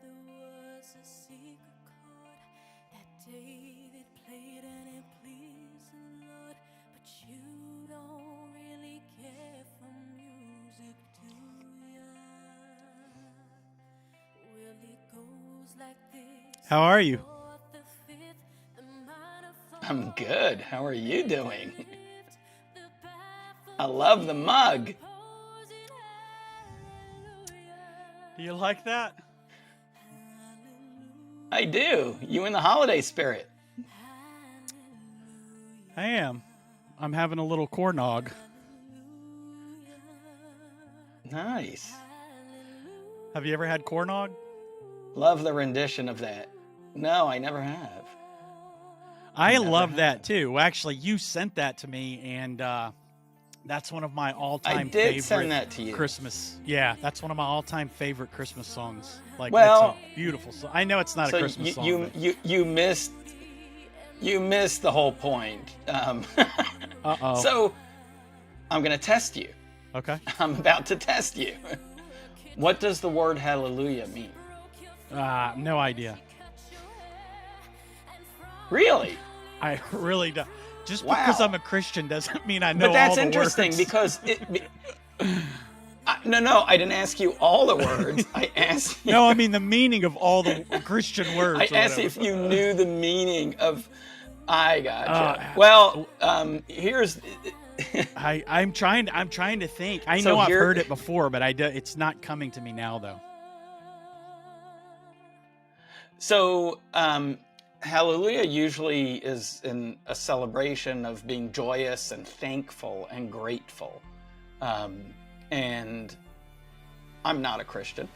there was a secret chord that David played and it pleased the Lord. But you don't really care for music, do ya? Well, it goes like this. How are you? I'm good. How are you doing? I love the mug. Do you like that? I do. You in the holiday spirit? I am. I'm having a little corn nog. Nice. Have you ever had corn nog? Love the rendition of that. No, I never have. I love that too. Actually, you sent that to me, and that's one of my all-time favorite. I did send that to you. Christmas. Yeah, that's one of my all-time favorite Christmas songs. Like, well, it's a beautiful song. I know it's not a Christmas song. You missed the whole point. Uh-oh. So I'm going to test you. Okay. I'm about to test you. What does the word hallelujah mean? No idea. Really? I really don't. Just because I'm a Christian doesn't mean I know all the words. But that's interesting because no, I didn't ask you all the words. I asked you. No, I mean the meaning of all the Christian words. I asked if you knew the meaning of. I gotcha. Here's. I'm trying to think. I know I've heard it before, but it's not coming to me now though. So, hallelujah usually is in a celebration of being joyous and thankful and grateful. And I'm not a Christian.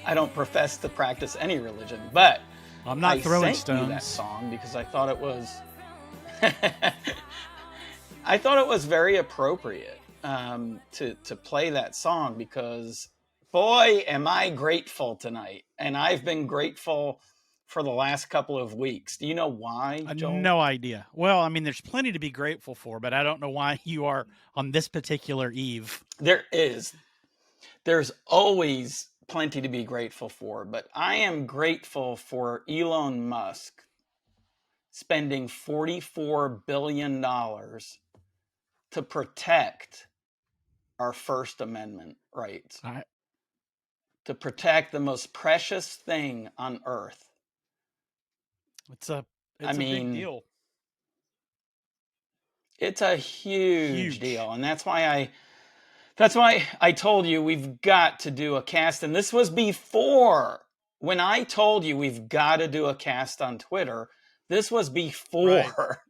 I don't profess to practice any religion, but I'm not throwing stones. You that song because I thought it was I thought it was very appropriate to play that song because boy, am I grateful tonight. And I've been grateful for the last couple of weeks. Do you know why, Joel? No idea. Well, I mean, there's plenty to be grateful for, but I don't know why you are on this particular eve. There is. There's always plenty to be grateful for, but I am grateful for Elon Musk spending $44 billion to protect our First Amendment rights. To protect the most precious thing on earth. It's a big deal. It's a huge deal. And that's why I told you we've got to do a cast. And this was before, when I told you we've got to do a cast on Twitter, this was before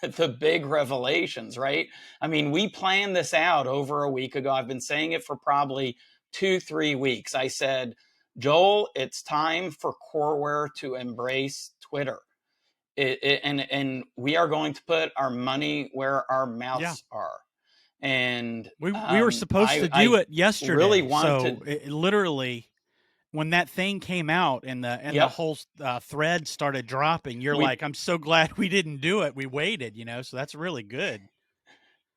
the big revelations, right? I mean, we planned this out over a week ago. I've been saying it for probably 2-3 weeks. I said, Joel, it's time for Coreware to embrace Twitter. And we are going to put our money where our mouths are. And we were supposed to do it yesterday. Really wanted. So it literally, when that thing came out and the whole thread started dropping, you're like, I'm so glad we didn't do it. We waited, so that's really good.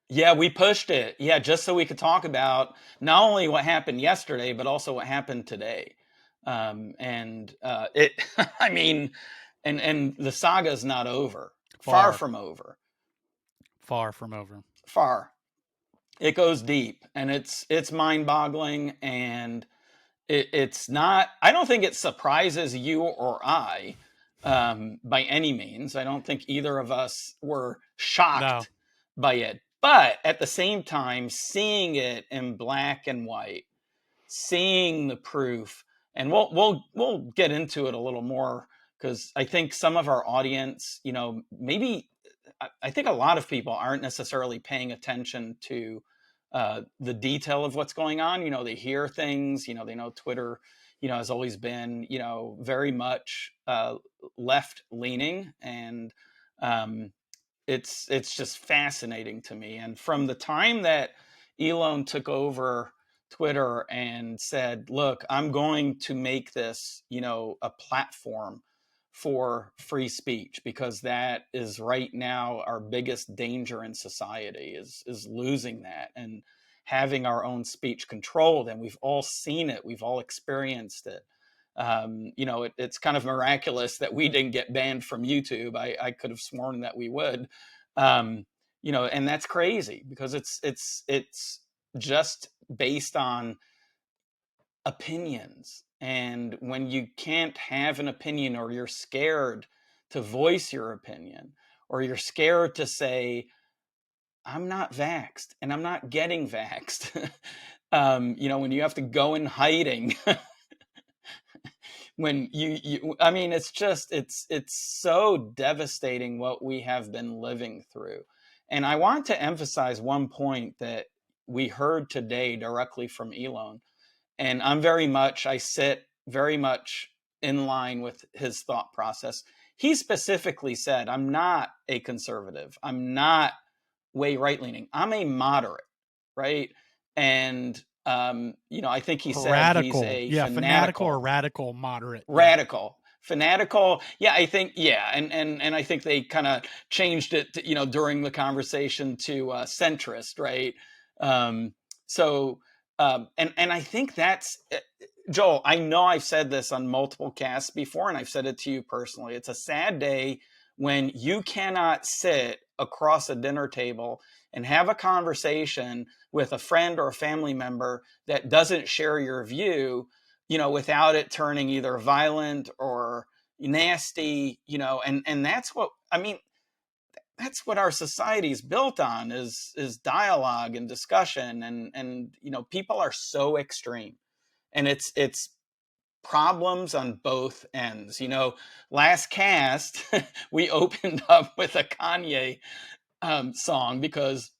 Yeah, we pushed it. Yeah, just so we could talk about not only what happened yesterday, but also what happened today. I mean, and the saga's not over. Far from over. Far from over. Far. It goes deep, and it's mind-boggling, and it's not. I don't think it surprises you or I by any means. I don't think either of us were shocked by it. But at the same time, seeing it in black and white, seeing the proof, and we'll get into it a little more because I think some of our audience, maybe I think a lot of people aren't necessarily paying attention to the detail of what's going on. They hear things. They know Twitter, has always been, very much left leaning, and it's just fascinating to me. And from the time that Elon took over Twitter and said, look, I'm going to make this, a platform for free speech, because that is right now our biggest danger in society is losing that. And having our own speech controlled, and we've all seen it. We've all experienced it. It's kind of miraculous that we didn't get banned from YouTube. I could have sworn that we would, and that's crazy because it's just based on opinions. And when you can't have an opinion, or you're scared to voice your opinion, or you're scared to say, I'm not vaxxed and I'm not getting vaxxed, when you have to go in hiding, when it's so devastating what we have been living through. And I want to emphasize one point that we heard today directly from Elon. And I sit very much in line with his thought process. He specifically said, I'm not a conservative. I'm not way right-leaning. I'm a moderate, right? And, I think he said radical. He's a fanatical or radical moderate. Radical. Fanatical. Yeah, I think, And I think they kind of changed it to, during the conversation to centrist, right? And I think that's, Joel, I know I've said this on multiple casts before, and I've said it to you personally. It's a sad day when you cannot sit across a dinner table and have a conversation with a friend or a family member that doesn't share your view, without it turning either violent or nasty, and that's what, that's what our society is built on, is dialogue and discussion. And people are so extreme, and it's problems on both ends. Last cast, we opened up with a Kanye song because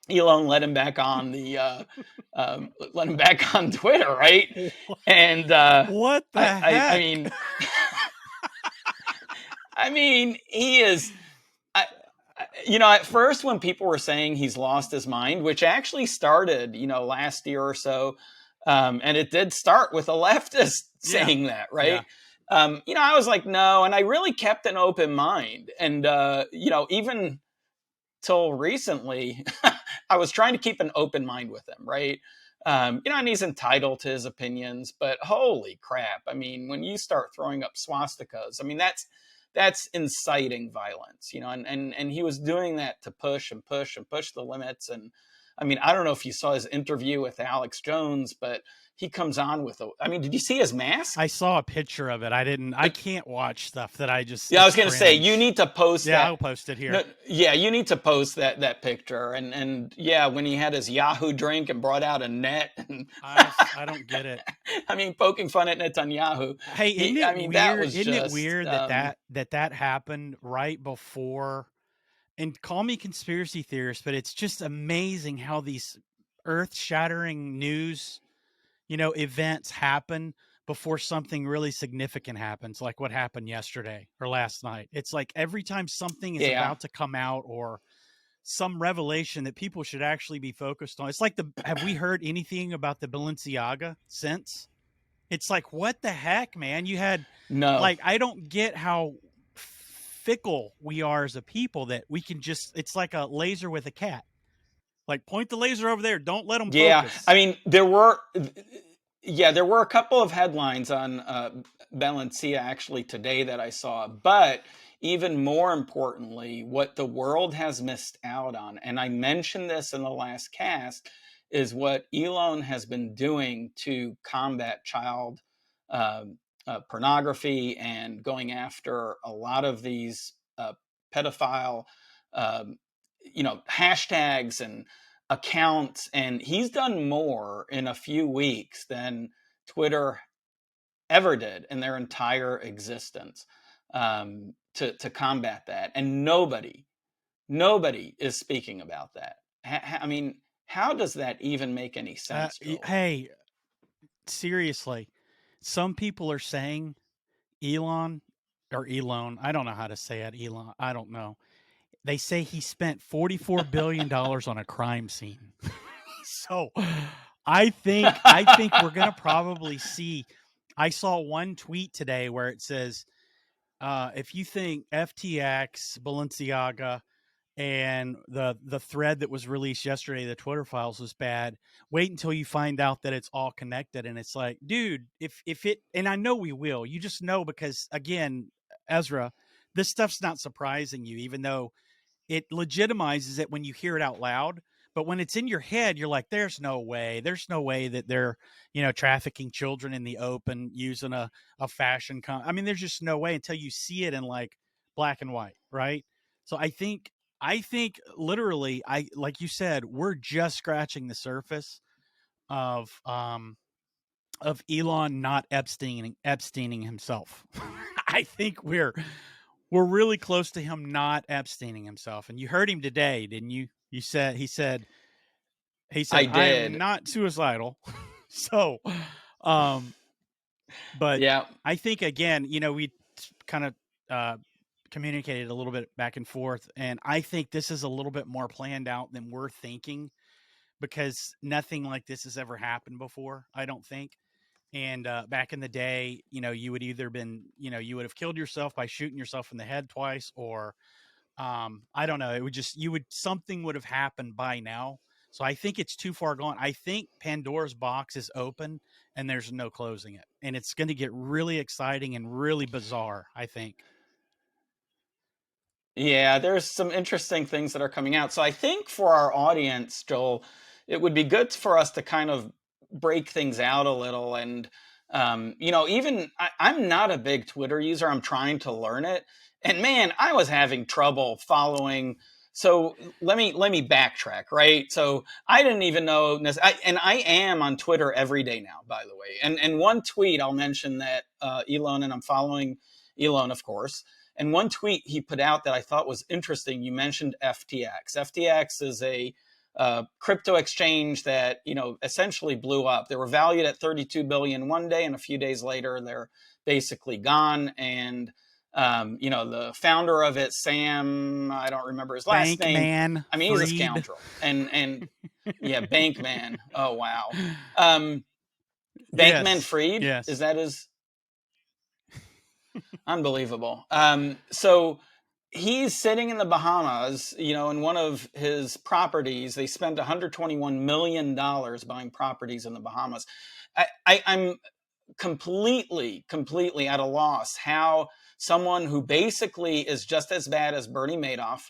Elon let him back on let him back on Twitter, right? And what the heck? He is. At first, when people were saying he's lost his mind, which actually started, last year or so, and it did start with a leftist saying that, right? Yeah. I was like, no, and I really kept an open mind, and even till recently, I was trying to keep an open mind with him, right? And he's entitled to his opinions, but holy crap. When you start throwing up swastikas, that's inciting violence, and he was doing that to push the limits. And I don't know if you saw his interview with Alex Jones, but he comes on with did you see his mask? I saw a picture of it. I can't watch stuff that I just. Yeah, I was going to say, you need to post that. Yeah, I'll post it here. No, you need to post that picture. And when he had his Yahoo drink and brought out a net. And I don't get it. Poking fun at Netanyahu. Hey, isn't it weird that happened right before? And call me conspiracy theorist, but it's just amazing how these earth-shattering news, events happen before something really significant happens, like what happened yesterday or last night. It's like every time something is about to come out, or some revelation that people should actually be focused on. It's like have we heard anything about the Balenciaga since? It's like, what the heck, man? You had I don't get how fickle we are as a people, that we can just, it's like a laser with a cat. Like, point the laser over there. Don't let them focus. There were a couple of headlines on Balenciaga actually today that I saw, but even more importantly, what the world has missed out on, and I mentioned this in the last cast, is what Elon has been doing to combat child pornography, and going after a lot of these pedophile, hashtags and accounts. And he's done more in a few weeks than Twitter ever did in their entire existence, to combat that. And nobody is speaking about that. How does that even make any sense? Hey, seriously, some people are saying Elon, I don't know how to say it. Elon, I don't know. They say he spent $44 billion on a crime scene. So I think we're going to probably see. I saw one tweet today where it says, if you think FTX, Balenciaga, and the thread that was released yesterday, the Twitter files, was bad. Wait until you find out that it's all connected, and it's like, dude, if it, and I know we will, you just know, because again, Ezra, this stuff's not surprising you, even though it legitimizes it when you hear it out loud. But when it's in your head, you're like, there's no way that they're, trafficking children in the open using a fashion I mean, there's just no way until you see it in like black and white, right? So I think literally, like you said, we're just scratching the surface of Elon not Epsteining himself. I think we're really close to him not Epsteining himself. And you heard him today, didn't you? He said I I am did. not suicidal. So, but Yeah. I think, again, we kind of communicated a little bit back and forth, and I think this is a little bit more planned out than we're thinking, because nothing like this has ever happened before, I don't think. And back in the day, you would either you would have killed yourself by shooting yourself in the head twice, or I don't know, it would just, something would have happened by now. So I think it's too far gone. I think Pandora's box is open and there's no closing it. And it's going to get really exciting and really bizarre, I think. Yeah, there's some interesting things that are coming out. So I think for our audience, Joel, it would be good for us to kind of break things out a little. And, even I'm not a big Twitter user. I'm trying to learn it. And man, I was having trouble following. So let me backtrack, right? So I didn't even know, and I am on Twitter every day now, by the way. And one tweet I'll mention that Elon, and I'm following Elon, of course. And one tweet he put out that I thought was interesting, you mentioned FTX. FTX is a crypto exchange that, essentially blew up. They were valued at 32 billion one day, and a few days later, they're basically gone. And, the founder of it, Sam, I don't remember his last name. Bankman I mean, Fried. he's a scoundrel. And yeah, Bankman. Oh, wow. Bankman Fried? Yes. Is that his? Unbelievable. So he's sitting in the Bahamas, in one of his properties. They spent $121 million buying properties in the Bahamas. I'm completely at a loss how someone who basically is just as bad as Bernie Madoff,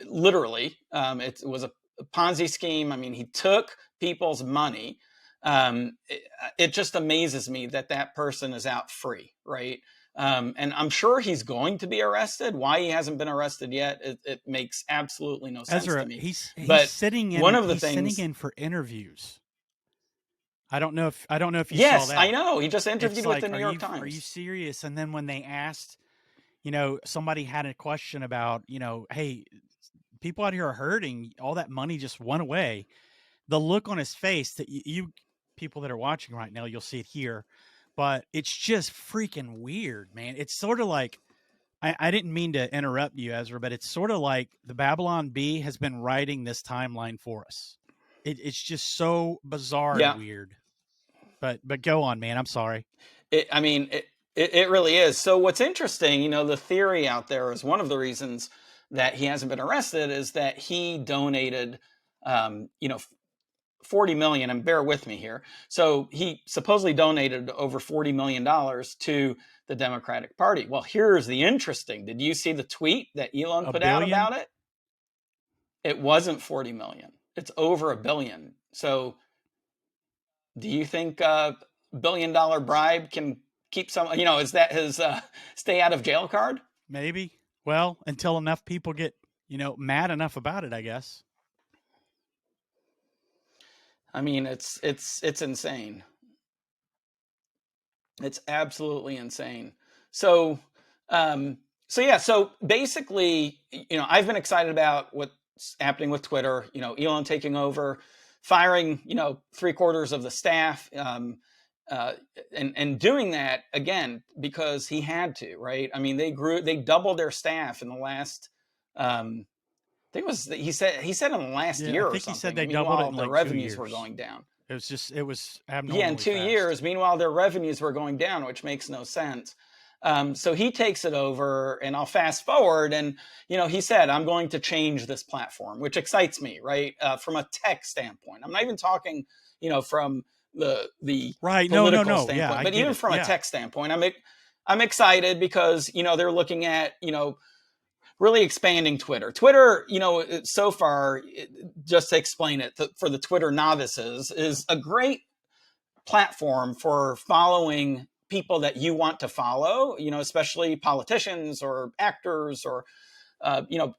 literally, it was a Ponzi scheme. I mean, he took people's money. It just amazes me that person is out free, right? And I'm sure he's going to be arrested. Why he hasn't been arrested yet, it makes absolutely no sense Ezra, to me. he's But sitting in. one of the he's things, sitting in for interviews. I don't know if you yes, saw that. I know. He just interviewed It's with like, the New York Times. Are you serious? And then when they asked, somebody had a question about, hey, people out here are hurting. All that money just went away. The look on his face that you people that are watching right now, you'll see it here, but it's just freaking weird, man. It's sort of like, I didn't mean to interrupt you, Ezra, but it's sort of like the Babylon Bee has been writing this timeline for us. It's just so bizarre and weird. But go on, man. I'm sorry. It really is. So what's interesting, the theory out there is one of the reasons that he hasn't been arrested is that he donated, 40 million, and bear with me here. So he supposedly donated over $40 million to the Democratic Party. Well, here's the interesting. Did you see the tweet that Elon put out about it? It wasn't 40 million. It's over $1 billion. So do you think $1 billion bribe can keep some, is that his stay out of jail card? Maybe. Well, until enough people get, mad enough about it, I guess. I mean, it's insane. It's absolutely insane. So, so basically, I've been excited about what's happening with Twitter. Elon taking over, firing, 3/4 of the staff, and doing that again because he had to, right? I mean, they doubled their staff in the last. I think it was he said in the last year or something. I think he said they doubled it in their revenues were going down. It was abnormally in 2 years. Meanwhile, their revenues were going down, which makes no sense. So he takes it over, and I'll fast forward, and he said, I'm going to change this platform, which excites me, right? From a tech standpoint. I'm not even talking, from the right. political No. standpoint, Yeah, but even from a tech standpoint, I'm excited because they're looking at really expanding Twitter. Twitter, so far, just to explain it for the Twitter novices, is a great platform for following people that you want to follow, especially politicians or actors or,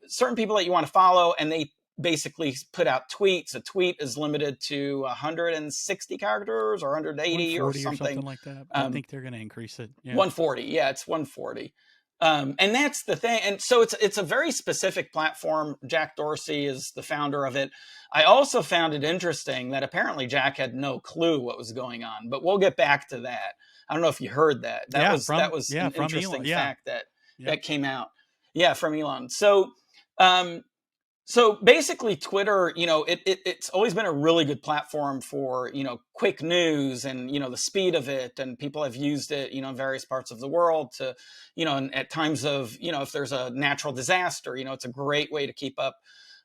certain people that you want to follow. And they basically put out tweets. A tweet is limited to 160 characters or 180 or something like that. I think they're going to increase it. Yeah. 140. Yeah, it's 140. And that's the thing. And so it's a very specific platform. Jack Dorsey is the founder of it. I also found it interesting that apparently Jack had no clue what was going on, but we'll get back to that. I don't know if you heard that. That was an interesting fact that came out. Yeah, from Elon. So basically Twitter, it's always been a really good platform for, quick news and, the speed of it. And people have used it, in various parts of the world to, and at times of, if there's a natural disaster, it's a great way to keep up,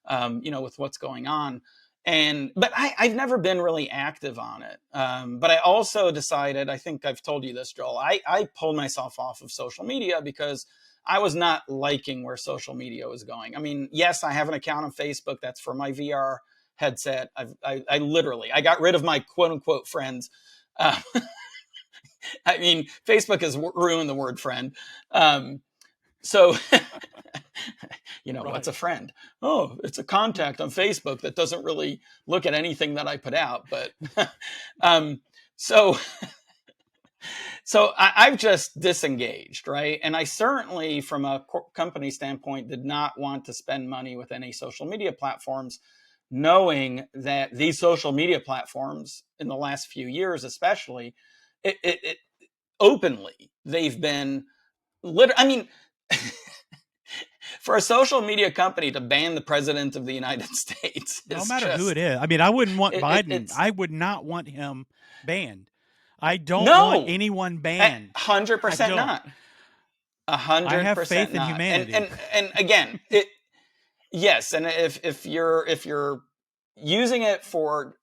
with what's going on. But I've never been really active on it. But I also decided, I think I've told you this, Joel, I pulled myself off of social media because I was not liking where social media was going. I mean, yes, I have an account on Facebook. That's for my VR headset. I literally got rid of my quote unquote friends. I mean, Facebook has ruined the word friend. So, right. What's a friend? Oh, it's a contact on Facebook that doesn't really look at anything that I put out. But So I've just disengaged, right? And I certainly, from a company standpoint, did not want to spend money with any social media platforms, knowing that these social media platforms in the last few years, especially, it openly, they've been I mean, for a social media company to ban the president of the United States, no matter who it is. I mean, I wouldn't want Biden. I would not want him banned. I don't want anyone banned. 100% not. 100%. I have faith in humanity. And again, yes. And if you're using it for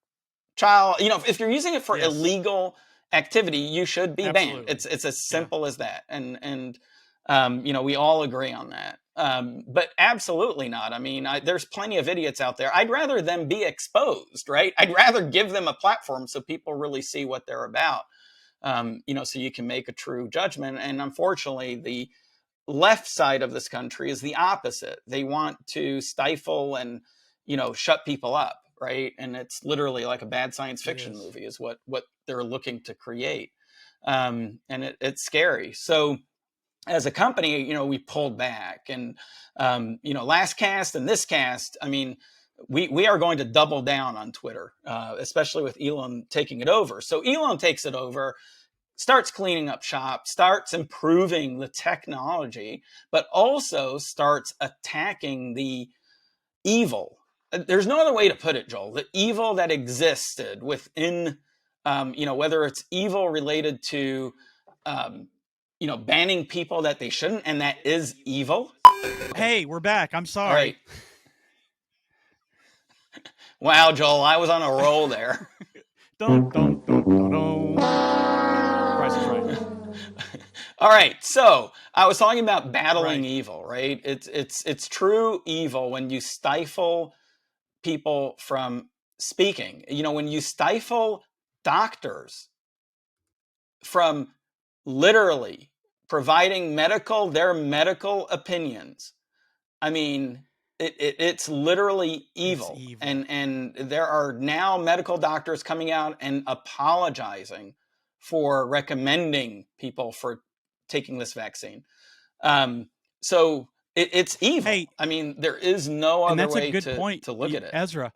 if you're using it for illegal activity, you should be banned. It's as simple as that. And we all agree on that. But absolutely not. I mean, there's plenty of idiots out there. I'd rather them be exposed, right? I'd rather give them a platform so people really see what they're about. So you can make a true judgment. And unfortunately, the left side of this country is the opposite. They want to stifle and, shut people up, right? And it's literally like a bad science fiction movie is what they're looking to create. And it's scary. So as a company, we pulled back. And, last cast and this cast, I mean, we are going to double down on Twitter, especially with Elon taking it over. So Elon takes it over, starts cleaning up shop, starts improving the technology, but also starts attacking the evil. There's no other way to put it, Joel. The evil that existed within, whether it's evil related to, banning people that they shouldn't, and that is evil. Hey, we're back. I'm sorry. Right. Wow, Joel, I was on a roll there. Dun, dun, dun, dun, dun. Price is Right. All right, so I was talking about battling evil, right? It's true evil when you stifle people from speaking. When you stifle doctors from literally providing their medical opinions. I mean, it's literally evil. It's evil. And there are now medical doctors coming out and apologizing for recommending people for taking this vaccine. So it's evil. Hey, I mean, there is no other way to look at it. Ezra,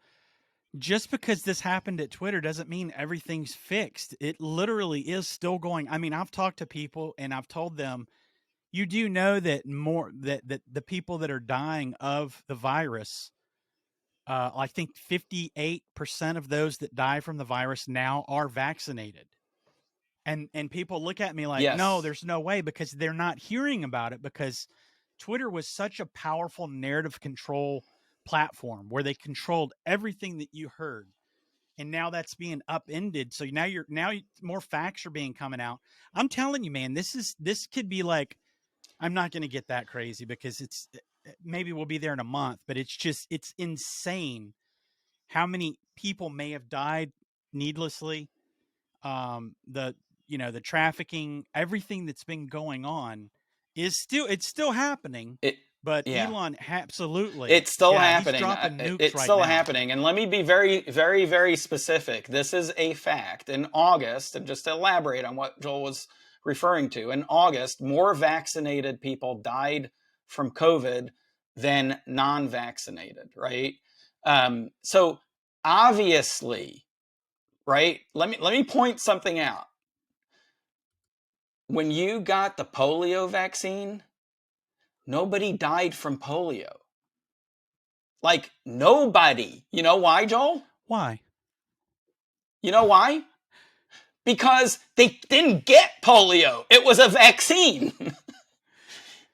just because this happened at Twitter doesn't mean everything's fixed. It literally is still going. I mean, I've talked to people and I've told them, you do know that that the people that are dying of the virus, I think 58% of those that die from the virus now are vaccinated. And people look at me like, Yes. no, there's no way, because they're not hearing about it, because Twitter was such a powerful narrative control platform where they controlled everything that you heard. And now that's being upended. So now more facts are being coming out. I'm telling you, man, this could be like, I'm not going to get that crazy because maybe we'll be there in a month, but it's insane how many people may have died needlessly. The trafficking, everything that's been going on it's still happening. But yeah. Elon, absolutely. It's still He's happening. dropping nukes it's right still now. happening. And let me be very, very, very specific. This is a fact. In August, and just to elaborate on what Joel was referring to, in August, more vaccinated people died from COVID than non-vaccinated, right? So obviously, right? Let me point something out. When you got the polio vaccine, nobody died from polio. Like, nobody. You know why, Joel? Why? You know why? Because they didn't get polio. It was a vaccine.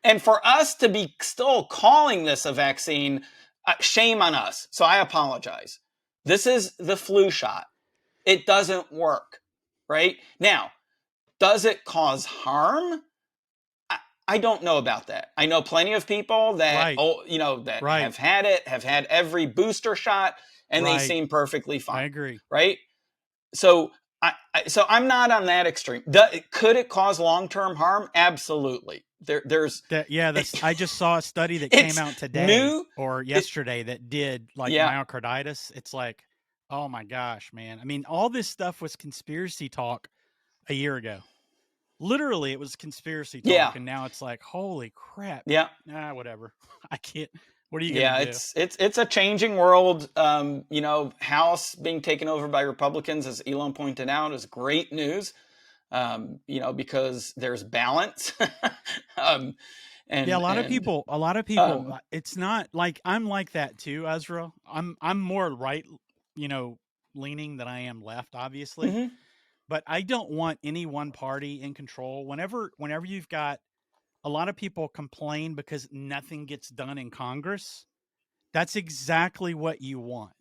And for us to be still calling this a vaccine, shame on us. So I apologize. This is the flu shot. It doesn't work, right? Now, does it cause harm? I don't know about that. I know plenty of people that, have had it, have had every booster shot, and they seem perfectly fine. I agree. Right? So I'm not on that extreme. Could it cause long-term harm? Absolutely. I just saw a study that came out today or yesterday that did myocarditis. It's like, oh my gosh, man. I mean, all this stuff was conspiracy talk a year ago. Literally, it was conspiracy talk, and now it's like, holy crap. Yeah. Whatever. I can't. What are you gonna do? It's a changing world. House being taken over by Republicans, as Elon pointed out, is great news. Because there's balance. A lot of people. It's not like I'm like that too, Ezra. I'm more right, leaning than I am left, obviously. Mm-hmm. But I don't want any one party in control. Whenever you've got a lot of people complain because nothing gets done in Congress, that's exactly what you want.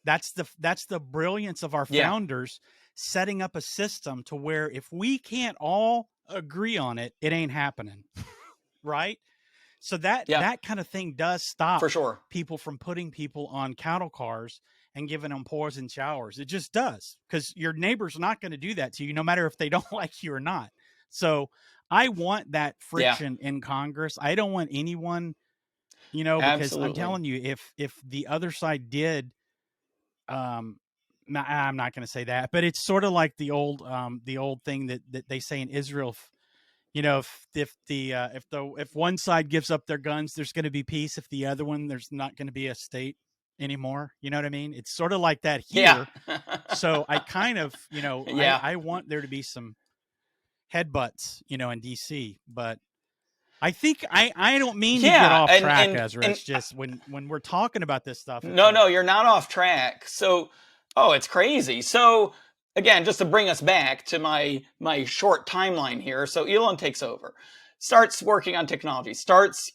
That's the brilliance of our founders setting up a system to where if we can't all agree on it, it ain't happening. Right? So that kind of thing does stop for sure people from putting people on cattle cars and giving them poison showers. It just does, because your neighbor's not going to do that to you, no matter if they don't like you or not. So I want that friction in Congress. I don't want anyone, because Absolutely. I'm telling you, if the other side did, I'm not going to say that, but it's sort of like the old thing that they say in Israel. If one side gives up their guns, there's going to be peace. If the other one, there's not going to be a state anymore. You know what I mean? It's sort of like that here. Yeah. So I kind of, I want there to be some headbutts, in DC, but I think I don't mean to get off track, Ezra. It's just when we're talking about this stuff. No, you're not off track. So, it's crazy. So again, just to bring us back to my short timeline here. So Elon takes over, starts working on technology, starts,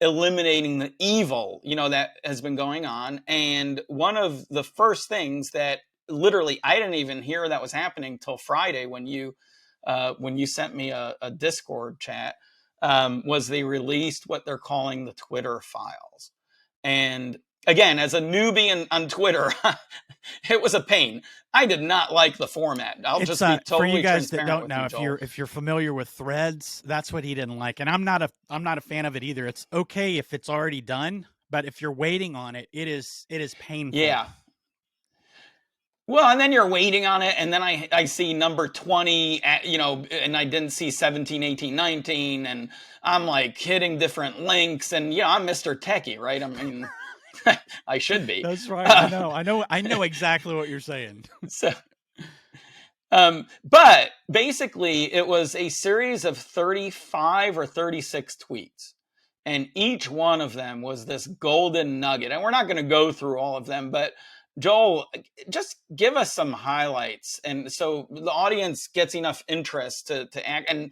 eliminating the evil, that has been going on. And one of the first things that literally I didn't even hear that was happening till Friday when you sent me a Discord chat, was they released what they're calling the Twitter files. And again, as a newbie on Twitter, it was a pain. I did not like the format. I'll just be totally for you guys that transparent don't know. If you're familiar with Threads, that's what he didn't like, and I'm not a fan of it either. It's okay if it's already done, but if you're waiting on it, it is painful. Yeah. Well, and then you're waiting on it, and then I see number 20, and I didn't see 17, 18, 19, and I'm like hitting different links, and I'm Mr. Techie, right? I mean, I should be. That's right. I know exactly what you're saying. So, but basically, it was a series of 35 or 36 tweets, and each one of them was this golden nugget. And we're not going to go through all of them, but Joel, just give us some highlights, and so the audience gets enough interest to act. And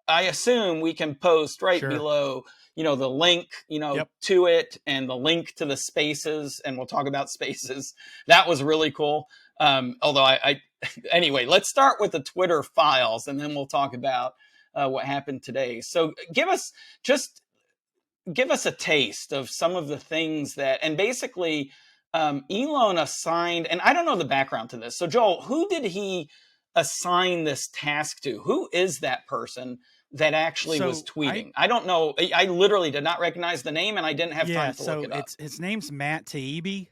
I assume we can post right below, the link, to it, and the link to the spaces, and we'll talk about spaces. That was really cool. Although anyway, let's start with the Twitter files, and then we'll talk about what happened today. So give us a taste of some of the things that, and basically, Elon assigned, and I don't know the background to this. So Joel, who did he assign this task to? Who is that person that actually was tweeting? I don't know. I literally did not recognize the name, and I didn't have time to look it up. His name's Matt Taibbi,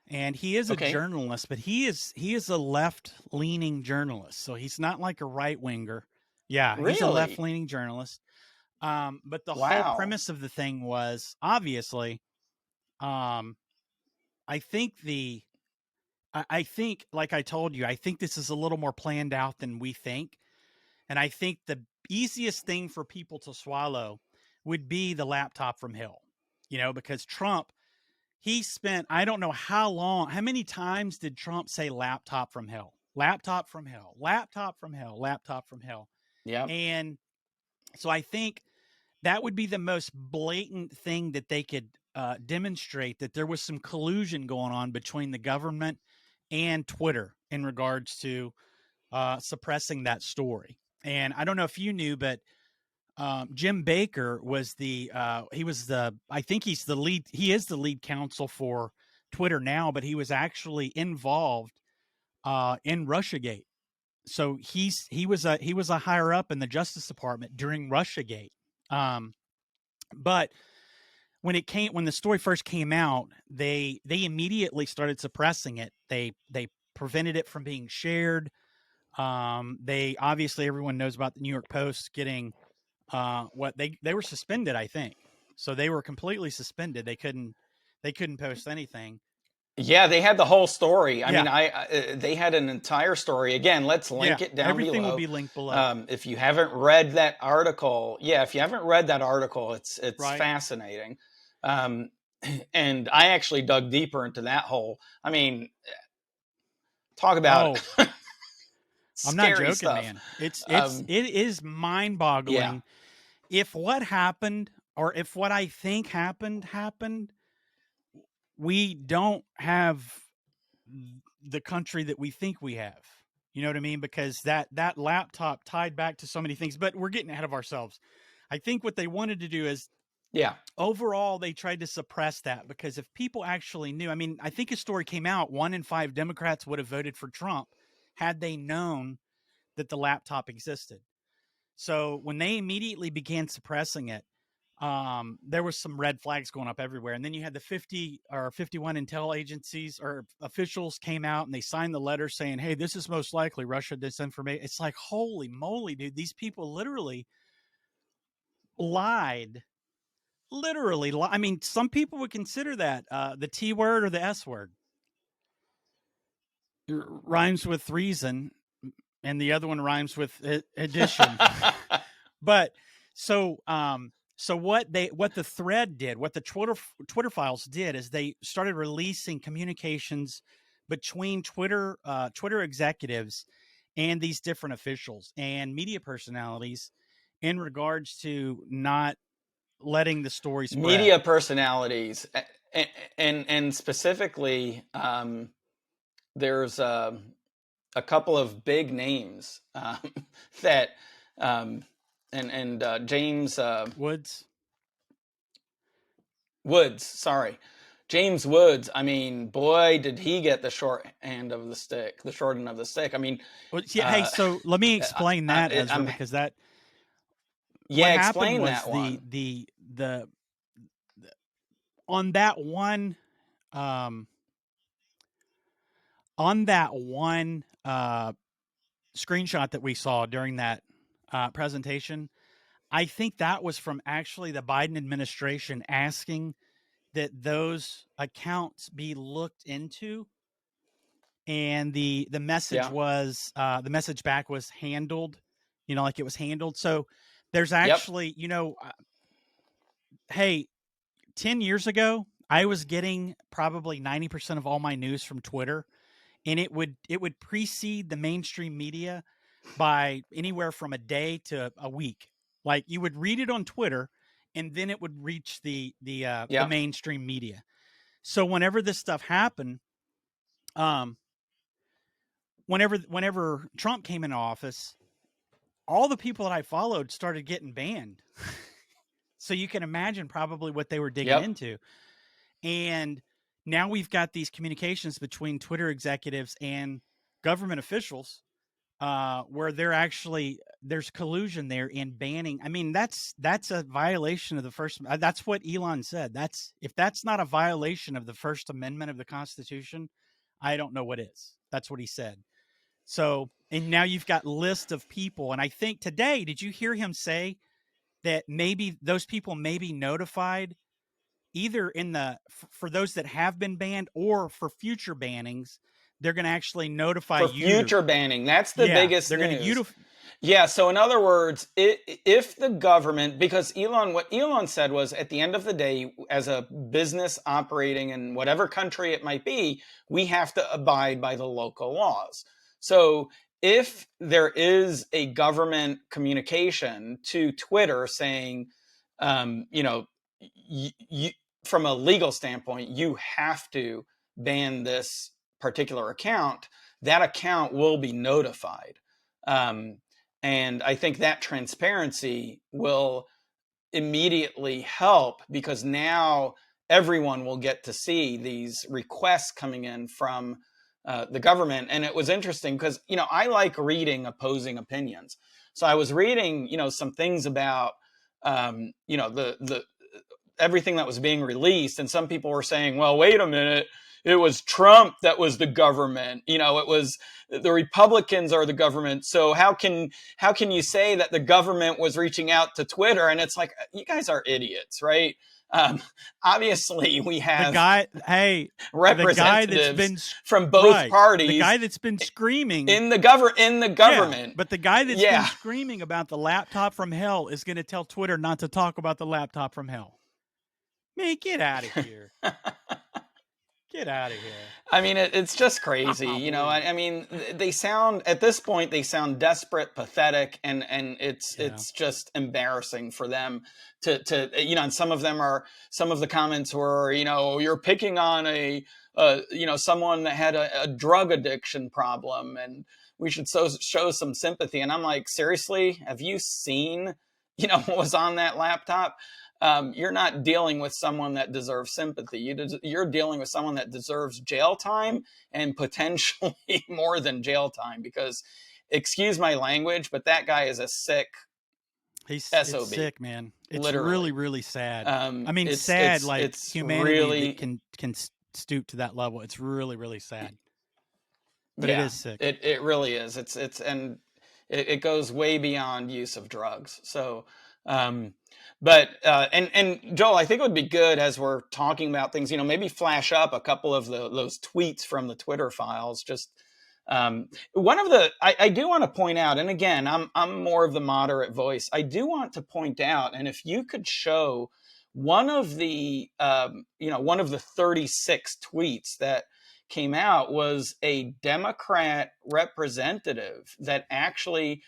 and he is a journalist, but he is a left-leaning journalist. So he's not like a right-winger. Yeah, really? He's a left-leaning journalist. But the whole premise of the thing was, obviously, I think, like I told you, I think this is a little more planned out than we think. And I think the easiest thing for people to swallow would be the laptop from hell, because Trump, he spent, I don't know how many times did Trump say laptop from hell, laptop from hell, laptop from hell, laptop from hell. Yeah. And so I think that would be the most blatant thing that they could demonstrate, that there was some collusion going on between the government and Twitter in regards to suppressing that story. And I don't know if you knew, but Jim Baker was I think he is the lead counsel for Twitter now, but he was actually involved in Russiagate. So he was a higher up in the Justice Department during Russiagate. But when the story first came out, they immediately started suppressing it. They prevented it from being shared. They obviously, everyone knows about the New York Post getting they were suspended, I think. So they were completely suspended. They couldn't post anything. Yeah, they had the whole story. I mean, they had an entire story. Again, let's link it down everything below. Will be linked below. If you haven't read that article, it's right. Fascinating. And I actually dug deeper into that hole. I mean, talk about I'm not joking, stuff. man. It is mind-boggling. Yeah. If what happened, or if what I think happened, we don't have the country that we think we have. You know what I mean? Because that laptop tied back to so many things, but we're getting ahead of ourselves. I think what they wanted to do is, overall, they tried to suppress that, because if people actually knew, I mean, I think a story came out, 1 in 5 Democrats would have voted for Trump had they known that the laptop existed. So when they immediately began suppressing it, there was some red flags going up everywhere. And then you had the 50 or 51 intel agencies or officials came out and they signed the letter saying, hey, this is most likely Russia disinformation. It's like, holy moly, dude. These people literally lied. I mean, some people would consider that the T word or the S word. It rhymes with reason, and the other one rhymes with addition. But so what the thread did, what the Twitter files did, is they started releasing communications between Twitter executives and these different officials and media personalities in regards to not letting the story spread. Media personalities, and specifically, there's a couple of big names that. James Woods, sorry. James Woods, I mean, boy, did he get the short end of the stick. I mean, hey, so let me explain that, Ezra, because that. Yeah, explain that one. The on that one screenshot that we saw during that presentation, I think that was from actually the Biden administration asking that those accounts be looked into, and the message was the message back was handled, like it was handled. So there's actually, hey, 10 years ago, I was getting probably 90% of all my news from Twitter, and it would precede the mainstream media by anywhere from a day to a week. Like you would read it on Twitter, and then it would reach the mainstream media. So whenever this stuff happened, whenever Trump came into office, all the people that I followed started getting banned. So you can imagine probably what they were digging into. And now we've got these communications between Twitter executives and government officials where there's collusion there in banning. I mean, that's a violation of the First. That's what Elon said. If that's not a violation of the First Amendment of the Constitution, I don't know what is. That's what he said. So, and now you've got list of people. And I think today, did you hear him say that maybe those people may be notified either for those that have been banned or for future bannings? They're going to actually notify you. For future banning. That's the biggest they're news. Going to Yeah. So in other words, if the government, because what Elon said was at the end of the day, as a business operating in whatever country it might be, we have to abide by the local laws. So if there is a government communication to Twitter saying, from a legal standpoint, you have to ban this particular account, that account will be notified. And I think that transparency will immediately help, because now everyone will get to see these requests coming in from the government. And it was interesting because, I like reading opposing opinions. So I was reading, some things about, the everything that was being released. And some people were saying, well, wait a minute, it was Trump that was the government. It was the Republicans are the government. So how can you say that the government was reaching out to Twitter? And it's like, you guys are idiots, right? Obviously, we have representatives from both parties. The guy that's been screaming in the government. Yeah, but the guy that's been screaming about the laptop from hell is going to tell Twitter not to talk about the laptop from hell. Man, get out of here. Get out of here. I mean, it's just crazy. I mean, they sound, at this point, they sound desperate, pathetic, and it's just embarrassing for them to and some of the comments were, you're picking on someone that had a drug addiction problem, and we should show some sympathy. And I'm like, seriously, have you seen, what was on that laptop? You're not dealing with someone that deserves sympathy. You're dealing with someone that deserves jail time, and potentially more than jail time, because, excuse my language, but that guy is a sick SOB. It's sick, man. It's literally. Really, really sad. I mean, sad, it's humanity really, can stoop to that level. It's really, really sad. But it is sick. It really is. And it goes way beyond use of drugs. So, but Joel, I think it would be good, as we're talking about things, maybe flash up a couple of those tweets from the Twitter files. Just one of I do want to point out, and again, I'm more of the moderate voice. I do want to point out, and if you could show one of the 36 tweets that came out, was a Democrat representative that actually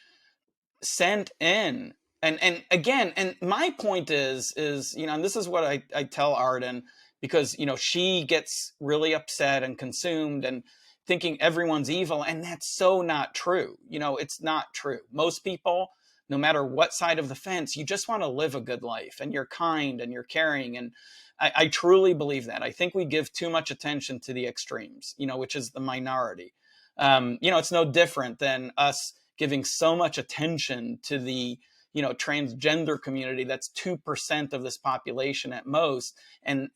sent in. And again, and my point is, and this is what I tell Arden, because, she gets really upset and consumed and thinking everyone's evil. And that's so not true. It's not true. Most people, no matter what side of the fence, you just want to live a good life, and you're kind and you're caring. And I truly believe that. I think we give too much attention to the extremes, which is the minority. It's no different than us giving so much attention to the transgender community. That's 2% of this population at most, and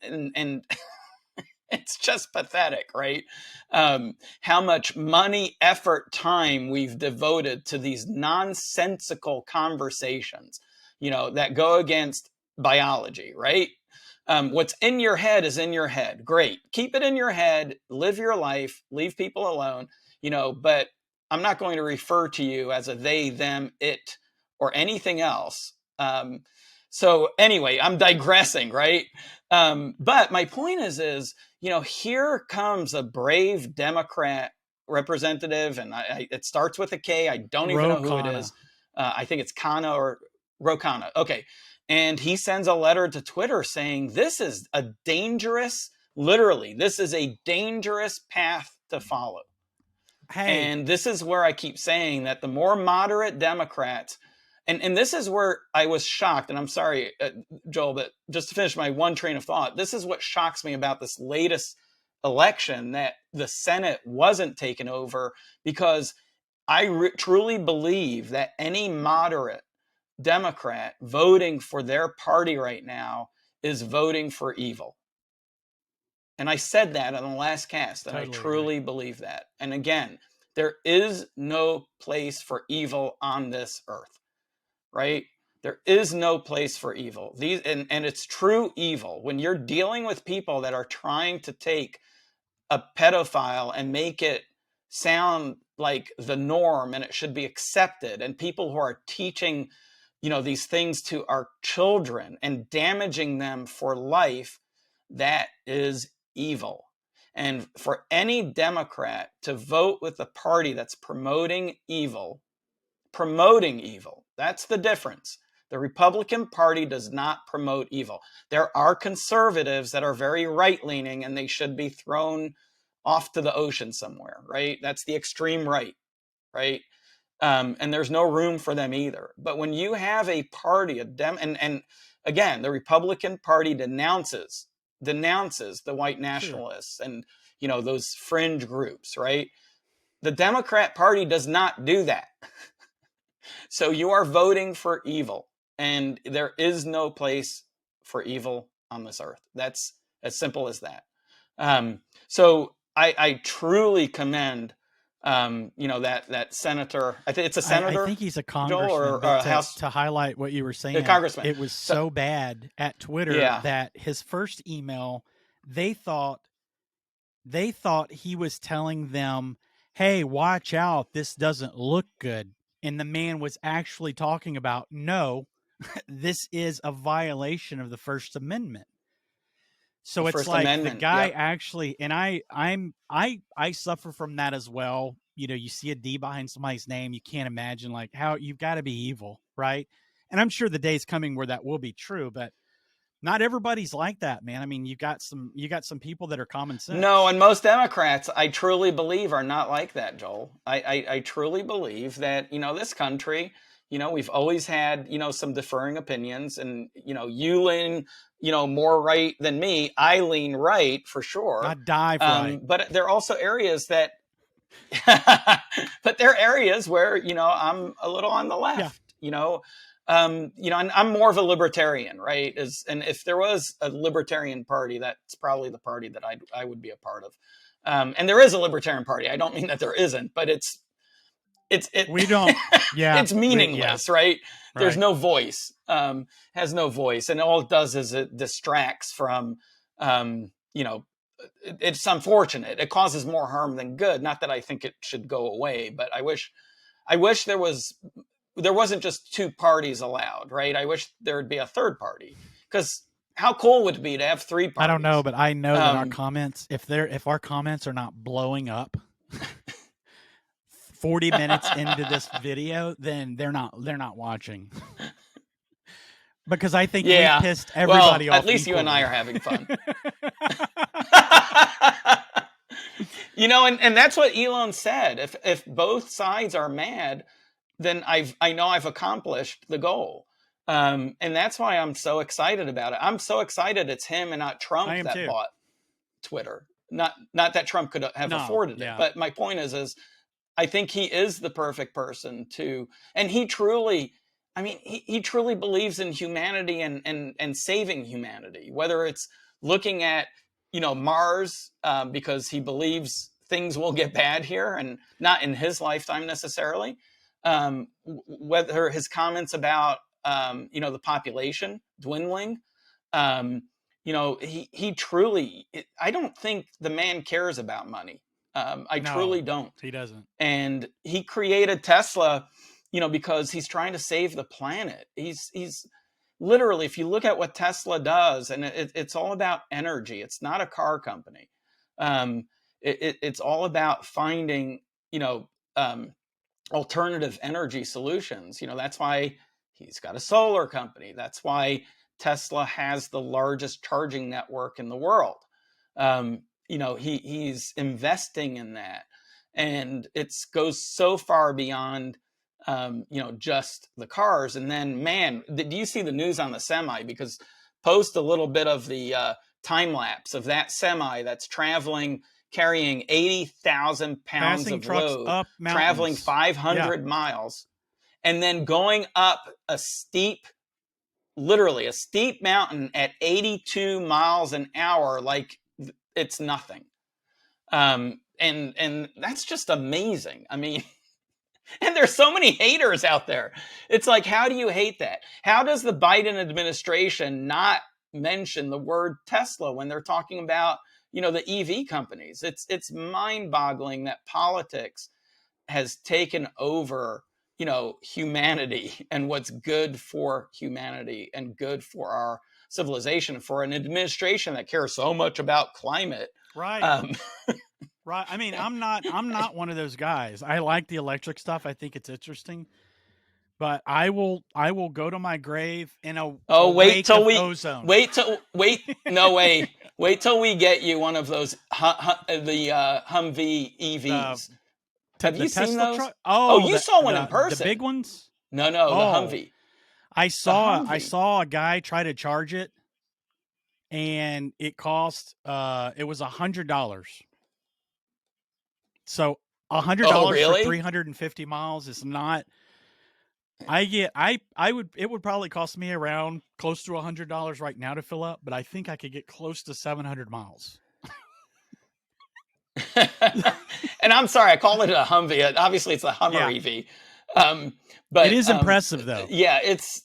it's just pathetic, right? How much money, effort, time we've devoted to these nonsensical conversations, that go against biology, right? What's in your head is in your head. Great, keep it in your head. Live your life. Leave people alone. But I'm not going to refer to you as a they, them, it, or anything else. So anyway, I'm digressing, right? But my point is, here comes a brave Democrat representative, and it starts with a K. I don't even know who it is. I think it's Kana or Rokana. Okay. And he sends a letter to Twitter saying, this is a dangerous, literally, this is a dangerous path to follow. Hey. And this is where I keep saying that the more moderate Democrats, and this is where I was shocked, and I'm sorry, Joel, but just to finish my one train of thought, this is what shocks me about this latest election, that the Senate wasn't taken over, because I truly believe that any moderate Democrat voting for their party right now is voting for evil. And I said that on the last cast, and totally I truly believe that. And again, there is no place for evil on this earth, right? There is no place for evil. And it's true evil. When you're dealing with people that are trying to take a pedophile and make it sound like the norm and it should be accepted, and people who are teaching, these things to our children and damaging them for life, that is evil. And for any Democrat to vote with a party that's promoting evil, that's the difference. The Republican Party does not promote evil. There are conservatives that are very right-leaning, and they should be thrown off to the ocean somewhere, right? That's the extreme right, right? And there's no room for them either. But when you have a party, and again, the Republican Party denounces the white nationalists, sure, and those fringe groups, right? The Democrat Party does not do that. So you are voting for evil, and there is no place for evil on this earth. That's as simple as that. So I truly commend, that senator. I think it's a senator. I think he's a congressman. Joel, or House, to highlight what you were saying, a congressman. It was so bad at Twitter, yeah, that his first email, they thought he was telling them, "Hey, watch out! This doesn't look good." And the man was actually talking about, no, this is a violation of the First Amendment. So it's like the guy, yep, actually, and I suffer from that as well. You see a D behind somebody's name, you can't imagine like how you've got to be evil, right? And I'm sure the day's coming where that will be true, but not everybody's like that, man. I mean, you got some people that are common sense. No, and most Democrats, I truly believe, are not like that, Joel. I truly believe that, this country, we've always had, some differing opinions, and, you lean, more right than me. I lean right for sure. I die for right. But there are also areas that, but there are areas where, I'm a little on the left, yeah. And I'm more of a libertarian, right? And if there was a libertarian party, that's probably the party that I would be a part of. And there is a libertarian party. I don't mean that there isn't, but we don't, yeah, it's meaningless, yeah, right? There's no voice, has no voice. And all it does is it distracts from, it's unfortunate. It causes more harm than good. Not that I think it should go away, but I wish there wasn't just two parties allowed, right? I wish there would be a third party, because how cool would it be to have three parties? I don't know, but I know that our comments, if our comments are not blowing up 40 minutes into this video, then they're not watching. Because I think we pissed everybody off. At least equally. You and I are having fun. And that's what Elon said. If both sides are mad, then I know I've accomplished the goal. And that's why I'm so excited about it. I'm so excited it's him and not Trump that bought Twitter. Not that Trump could have afforded it. But my point is I think he is the perfect person and he truly, he truly believes in humanity and saving humanity, whether it's looking at, Mars, because he believes things will get bad here, and not in his lifetime necessarily. Whether his comments about, the population dwindling, he truly, I don't think the man cares about money. I truly don't. He doesn't. And he created Tesla, because he's trying to save the planet. He's literally, if you look at what Tesla does, and it's all about energy. It's not a car company. It's all about finding, alternative energy solutions. That's why he's got a solar company. That's why Tesla has the largest charging network in the world. He's investing in that, and it goes so far beyond just the cars. And then, man, do you see the news on the semi? Because post a little bit of the time lapse of that semi that's carrying 80,000 pounds Passing of trucks load, up mountains, traveling 500 miles, and then going up literally a steep mountain at 82 miles an hour like it's nothing. And that's just amazing. I mean, and there's so many haters out there. It's like, how do you hate that? How does the Biden administration not mention the word Tesla when they're talking about, the EV companies? It's mind-boggling that politics has taken over, humanity and what's good for humanity and good for our civilization, for an administration that cares so much about climate. Right. Right. I mean, I'm not one of those guys. I like the electric stuff. I think it's interesting. But I will go to my grave in a wake of ozone. Wait till we get you one of those the Humvee EVs. Have you seen those? Truck? You saw one in person. The big ones? No, the Humvee. I saw a guy try to charge it, and it cost it was $100. So $100 for 350 miles is not. It would probably cost me around close to $100 right now to fill up, but I think I could get close to 700 miles. And I'm sorry, I call it a Humvee. Obviously, it's a Hummer EV. But it is impressive, though. Yeah, it's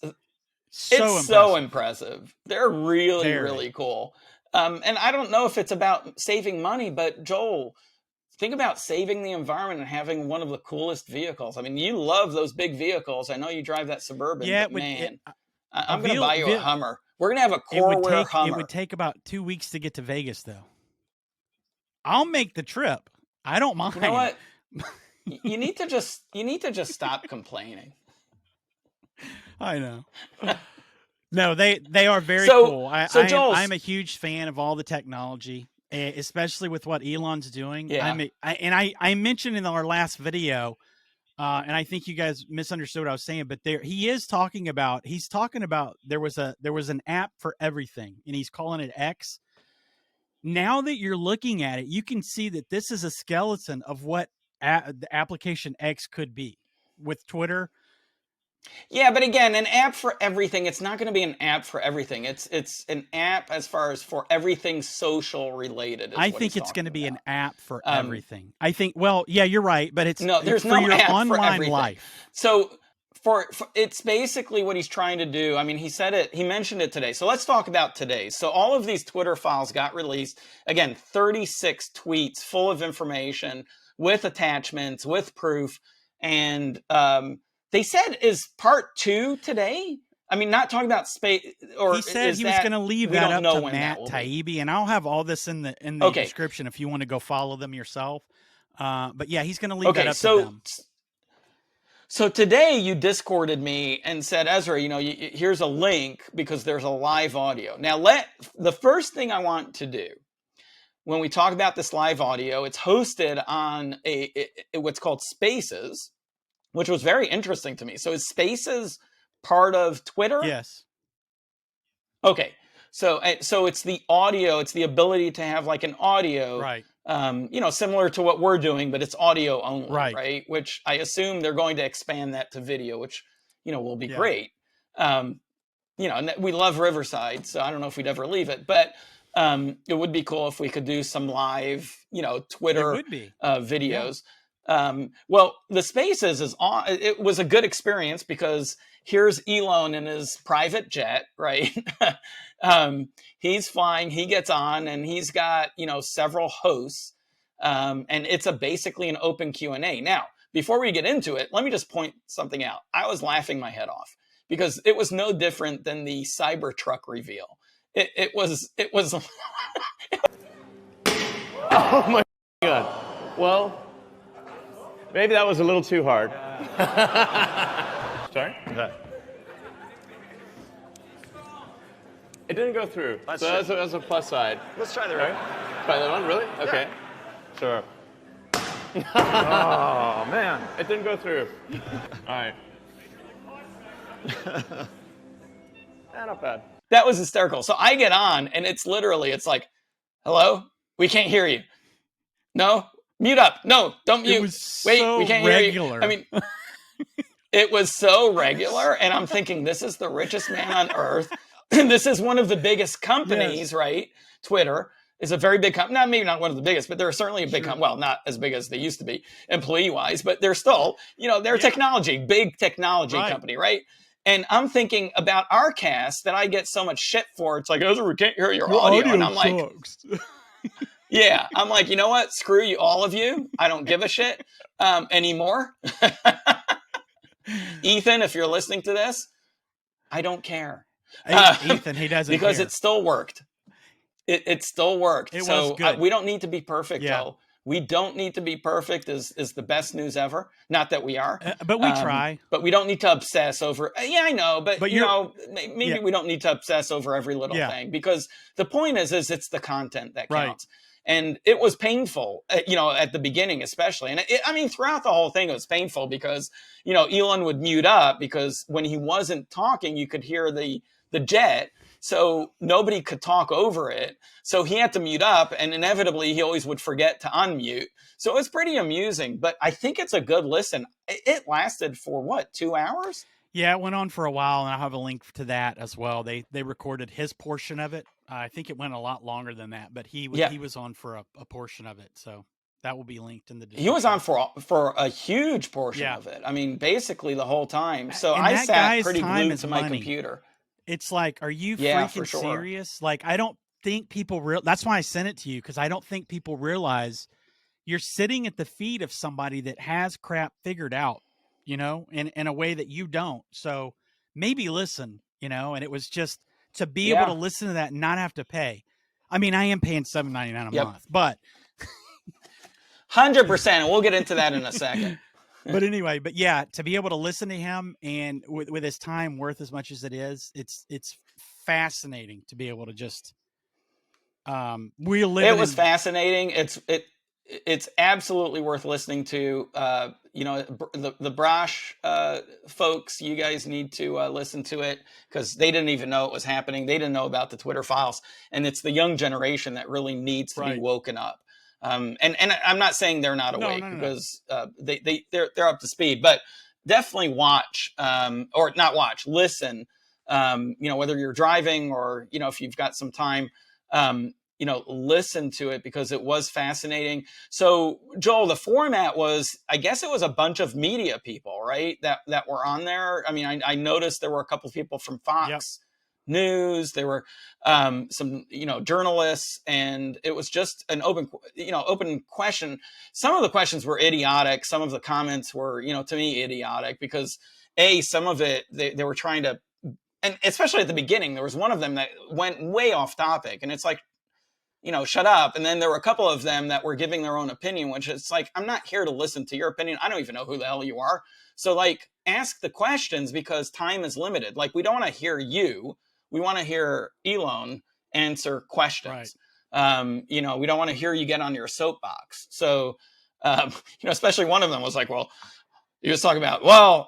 so impressive. They're really, really cool. And I don't know if it's about saving money, but Joel, think about saving the environment and having one of the coolest vehicles. I mean, you love those big vehicles. I know you drive that Suburban, but man, I'm going to buy you a Hummer. We're going to have a Coreware Hummer. It would take about 2 weeks to get to Vegas, though. I'll make the trip. I don't mind. You know what? You need to just stop complaining. I know. No, they are very cool. I'm a huge fan of all the technology, especially with what Elon's doing. Yeah. I mentioned in our last video, and I think you guys misunderstood what I was saying, but he's talking about there was an app for everything, and he's calling it X. Now that you're looking at it, you can see that this is a skeleton of what the application X could be with Twitter. Yeah, but again, an app for everything. It's not going to be an app for everything. It's an app as far as for everything social related. I think it's going to be an app for everything. I think. Well, yeah, you're right, but there's for your app online for everything. life. So for it's basically what he's trying to do. I mean, he said it. He mentioned it today. So let's talk about today. So all of these Twitter files got released. Again, 36 tweets full of information with attachments, with proof, and they said is part 2 today. I mean, not talking about space. Or he said he was going to leave that up to Matt Taibbi, and I'll have all this in the description if you want to go follow them yourself. But yeah, he's going to leave that up to them. So today you Discorded me and said, Ezra, here's a link because there's a live audio. Now, the first thing I want to do when we talk about this live audio, it's hosted on what's called Spaces, which was very interesting to me. So is Spaces part of Twitter? Yes. Okay. So it's the audio. It's the ability to have like an audio, right? Similar to what we're doing, but it's audio only, right? Which I assume they're going to expand that to video, which will be great. And we love Riverside, so I don't know if we'd ever leave it, but it would be cool if we could do some live, Twitter videos. Yeah. Well, the Spaces it was a good experience because here's Elon in his private jet, right? He's flying, he gets on, and he's got, several hosts. And it's basically an open Q&A. Now, before we get into it, let me just point something out. I was laughing my head off because it was no different than the Cybertruck reveal. It was. Oh my God. Well, maybe that was a little too hard. Sorry? Okay. It didn't go through. So that's a plus side. Let's try the right. Try that one, really? Okay. Yeah. Sure. Oh, man. It didn't go through. All right. Not bad. That was hysterical. So I get on, and it's like, hello? We can't hear you. No? Mute up. No, don't mute. Wait, so we can't regular. hear you. I mean, it was so regular, and I'm thinking, this is the richest man on earth. This is one of the biggest companies, right? Twitter is a very big company. Maybe not one of the biggest, but they're certainly a big company. Well, not as big as they used to be employee-wise, but they're still, they're a big technology company, right? And I'm thinking about our cast that I get so much shit for. It's like, we can't hear your audio. And I'm sucks. like, yeah, I'm like, you know what? Screw you, all of you. I don't give a shit anymore. Ethan, if you're listening to this, I don't care. Ethan, he doesn't because care. it still worked. It still worked. It was good. We don't need to be perfect, though. We don't need to be perfect is the best news ever. Not that we are. But we try. But we don't need to obsess over, I know, but maybe we don't need to obsess over every little thing, because the point is it's the content that counts. And it was painful, at the beginning, especially. And throughout the whole thing, it was painful because, Elon would mute up because when he wasn't talking, you could hear the jet. So nobody could talk over it. So he had to mute up, and inevitably he always would forget to unmute. So it was pretty amusing, but I think it's a good listen. It lasted for 2 hours? Yeah, it went on for a while, and I'll have a link to that as well. They recorded his portion of it. I think it went a lot longer than that, but he was on for a portion of it. So that will be linked in the description. He was on for a huge portion of it. Basically the whole time. So I sat pretty glued to my computer. It's like, are you freaking serious? Like, I don't think people that's why I sent it to you, because I don't think people realize you're sitting at the feet of somebody that has crap figured out, in a way that you don't. So maybe listen, and it was just to be able to listen to that and not have to pay. I am paying $7.99 a month, but 100%. And we'll get into that in a second. But anyway, to be able to listen to him and with his time worth as much as it is, it's fascinating to be able to just It was fascinating. It's absolutely worth listening to. The Brosh folks, you guys need to listen to it, because they didn't even know it was happening. They didn't know about the Twitter files, and it's the young generation that really needs to be woken up. And I'm not saying they're not awake, because they're up to speed, but definitely watch, or not watch, listen, whether you're driving or, if you've got some time, listen to it, because it was fascinating. So Joel, the format was, I guess it was a bunch of media people, right? That were on there. I noticed there were a couple of people from Fox News. There were some journalists, and it was just an open question. Some of the questions were idiotic. Some of the comments were to me idiotic, because some of it they were trying to, and especially at the beginning, there was one of them that went way off topic, and it's like, shut up. And then there were a couple of them that were giving their own opinion, which is like, I'm not here to listen to your opinion. I don't even know who the hell you are. So like, ask the questions, because time is limited. Like, we don't want to hear you. We want to hear Elon answer questions. Right. We don't want to hear you get on your soapbox. So, especially one of them was like, he was talking about,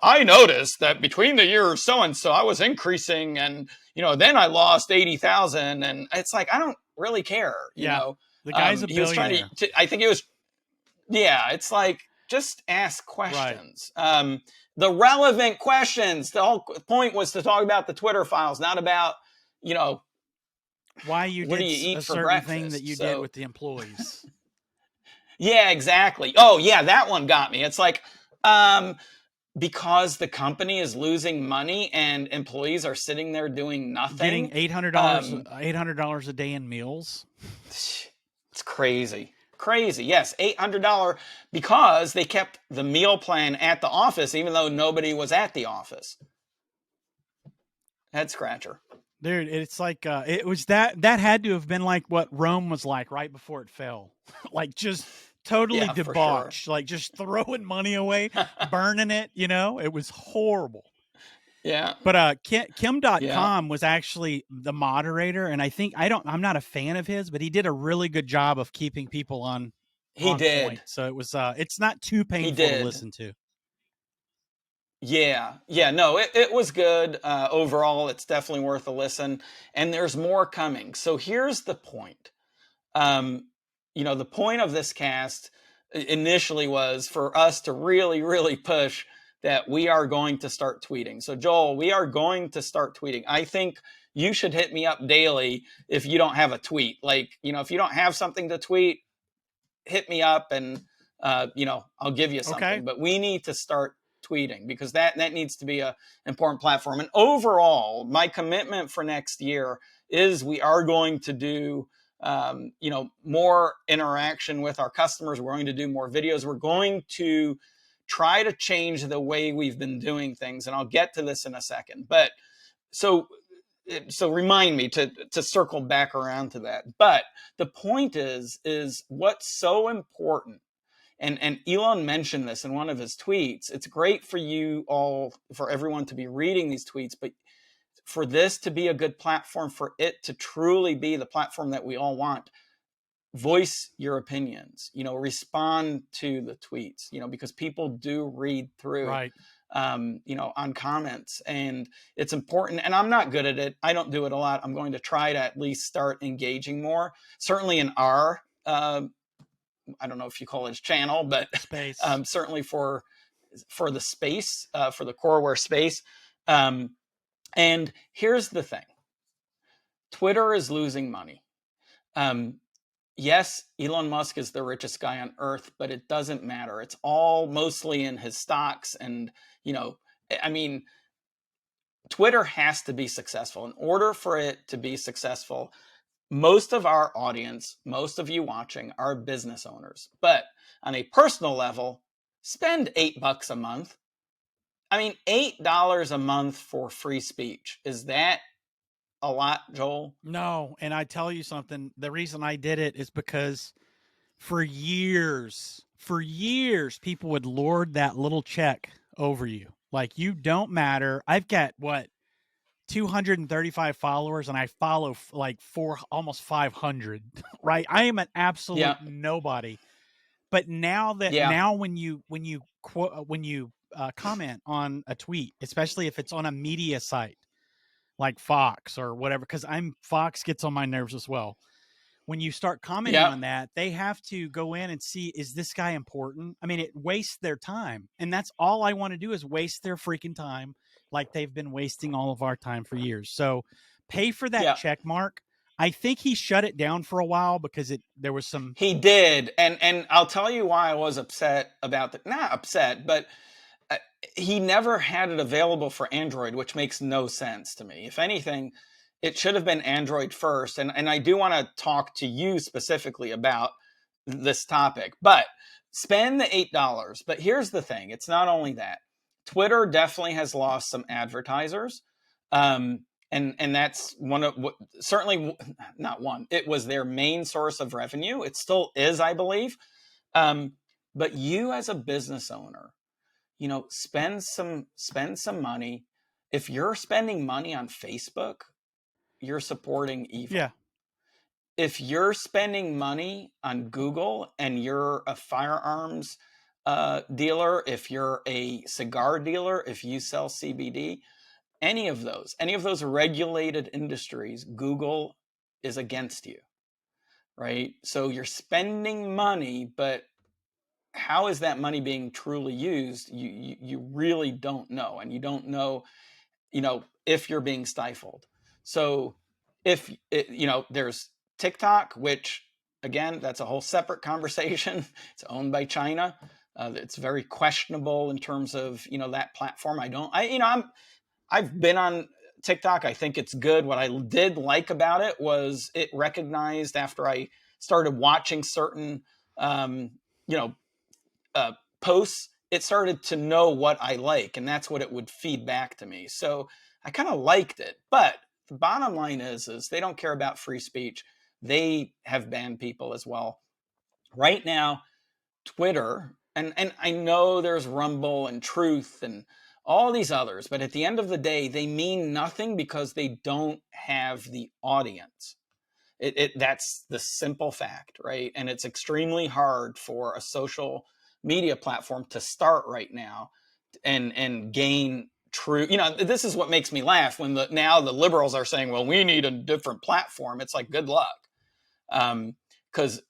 I noticed that between the years so-and-so, I was increasing, and, then I lost 80,000. And it's like, I don't really care. The guy's a billionaire. He was trying I think it was, it's like, just ask questions. Right. The relevant questions. The whole point was to talk about the Twitter files, not about, why you did a certain thing that you did with the employees. Yeah, exactly. Oh, yeah, that one got me. It's like, because the company is losing money and employees are sitting there doing nothing. Getting $800 a day in meals. It's crazy. Crazy. Yes, $800 because they kept the meal plan at the office, even though nobody was at the office. Head scratcher. Dude, it's like it was that had to have been like what Rome was like right before it fell. Like just totally Yeah, for sure. debauched, like just throwing money away, burning it, it was horrible. Yeah. But Kim.com Yeah. was actually the moderator, and I'm not a fan of his, but he did a really good job of keeping people on point. So it was it's not too painful to listen to. Yeah. No, it was good. Overall, it's definitely worth a listen. And there's more coming. So here's the point. The point of this cast initially was for us to really, really push that we are going to start tweeting. So Joel, we are going to start tweeting. I think you should hit me up daily if you don't have a tweet. Like, if you don't have something to tweet, hit me up and, I'll give you something. Okay. But we need to start tweeting because that needs to be a important platform. And overall, my commitment for next year is we are going to do more interaction with our customers. We're going to do more videos. We're going to try to change the way we've been doing things. And I'll get to this in a second. But so remind me to circle back around to that. But the point is what's so important. And Elon mentioned this in one of his tweets. It's great for you all, for everyone to be reading these tweets, but for this to be a good platform, for it to truly be the platform that we all want, voice your opinions, respond to the tweets, because people do read through, right. On comments, and it's important. And I'm not good at it. I don't do it a lot. I'm going to try to at least start engaging more, certainly in our, I don't know if you call it channel, but space. Certainly for the space, for the Coreware space. And here's the thing. Twitter is losing money. Yes, Elon Musk is the richest guy on earth, but it doesn't matter. It's all mostly in his stocks. And, Twitter has to be successful. In order for it to be successful, most of our audience, most of you watching, are business owners. But on a personal level, spend $8 a month. $8 a month for free speech. Is that a lot, Joel? No. And I tell you something, the reason I did it is because for years, people would lord that little check over you. Like, you don't matter. I've got 235 followers, and I follow like almost 500, right? I am an absolute nobody. But now when you comment on a tweet, especially if it's on a media site like Fox or whatever, because Fox gets on my nerves as well. When you start commenting on that, they have to go in and see, is this guy important? It wastes their time. And that's all I want to do is waste their freaking time, like they've been wasting all of our time for years. So pay for that check mark. I think he shut it down for a while because there was some. He did. And I'll tell you why I was upset about that. Not upset, but he never had it available for Android, which makes no sense to me. If anything, it should have been Android first. And I do want to talk to you specifically about this topic, but spend the $8. But here's the thing. It's not only that. Twitter definitely has lost some advertisers. And that's certainly not one. It was their main source of revenue. It still is, I believe. But you as a business owner, spend some money. If you're spending money on Facebook, you're supporting evil. Yeah. If you're spending money on Google and you're a firearms dealer, if you're a cigar dealer, if you sell CBD, any of those regulated industries, Google is against you, right? So you're spending money, but how is that money being truly used? You really don't know, and you don't know, if you're being stifled. So if there's TikTok, which again, that's a whole separate conversation. It's owned by China. It's very questionable in terms of that platform. I've been on TikTok. I think it's good. What I did like about it was it recognized after I started watching certain posts, it started to know what I like, and that's what it would feed back to me. So I kind of liked it. But the bottom line is they don't care about free speech. They have banned people as well. Right now, Twitter, and I know there's Rumble and Truth and all these others, but at the end of the day, they mean nothing because they don't have the audience. That's the simple fact, right? And it's extremely hard for a social media platform to start right now and gain true. This is what makes me laugh when now the liberals are saying, well, we need a different platform. It's like, good luck. Because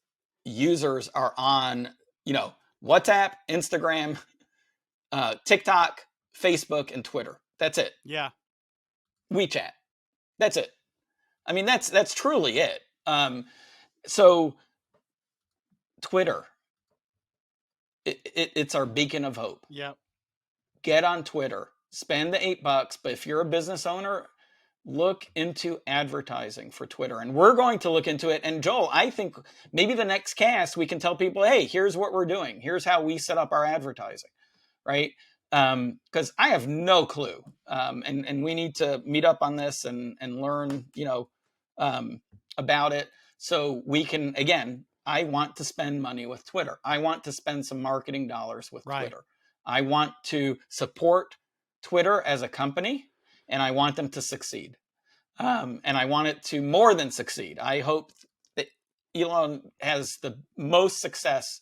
users are on, WhatsApp, Instagram, TikTok, Facebook, and Twitter. That's it. Yeah. WeChat. That's it. I mean, that's truly it. So Twitter, it's our beacon of hope. Yep. Get on Twitter, spend the $8, but if you're a business owner, look into advertising for Twitter. And we're going to look into it. And Joel, I think maybe the next cast, we can tell people, hey, here's what we're doing. Here's how we set up our advertising, right? Because I have no clue. And we need to meet up on this and learn, about it. So we can, again, I want to spend money with Twitter. I want to spend some marketing dollars with Twitter. I want to support Twitter as a company, and I want them to succeed. And I want it to more than succeed. I hope that Elon has the most success,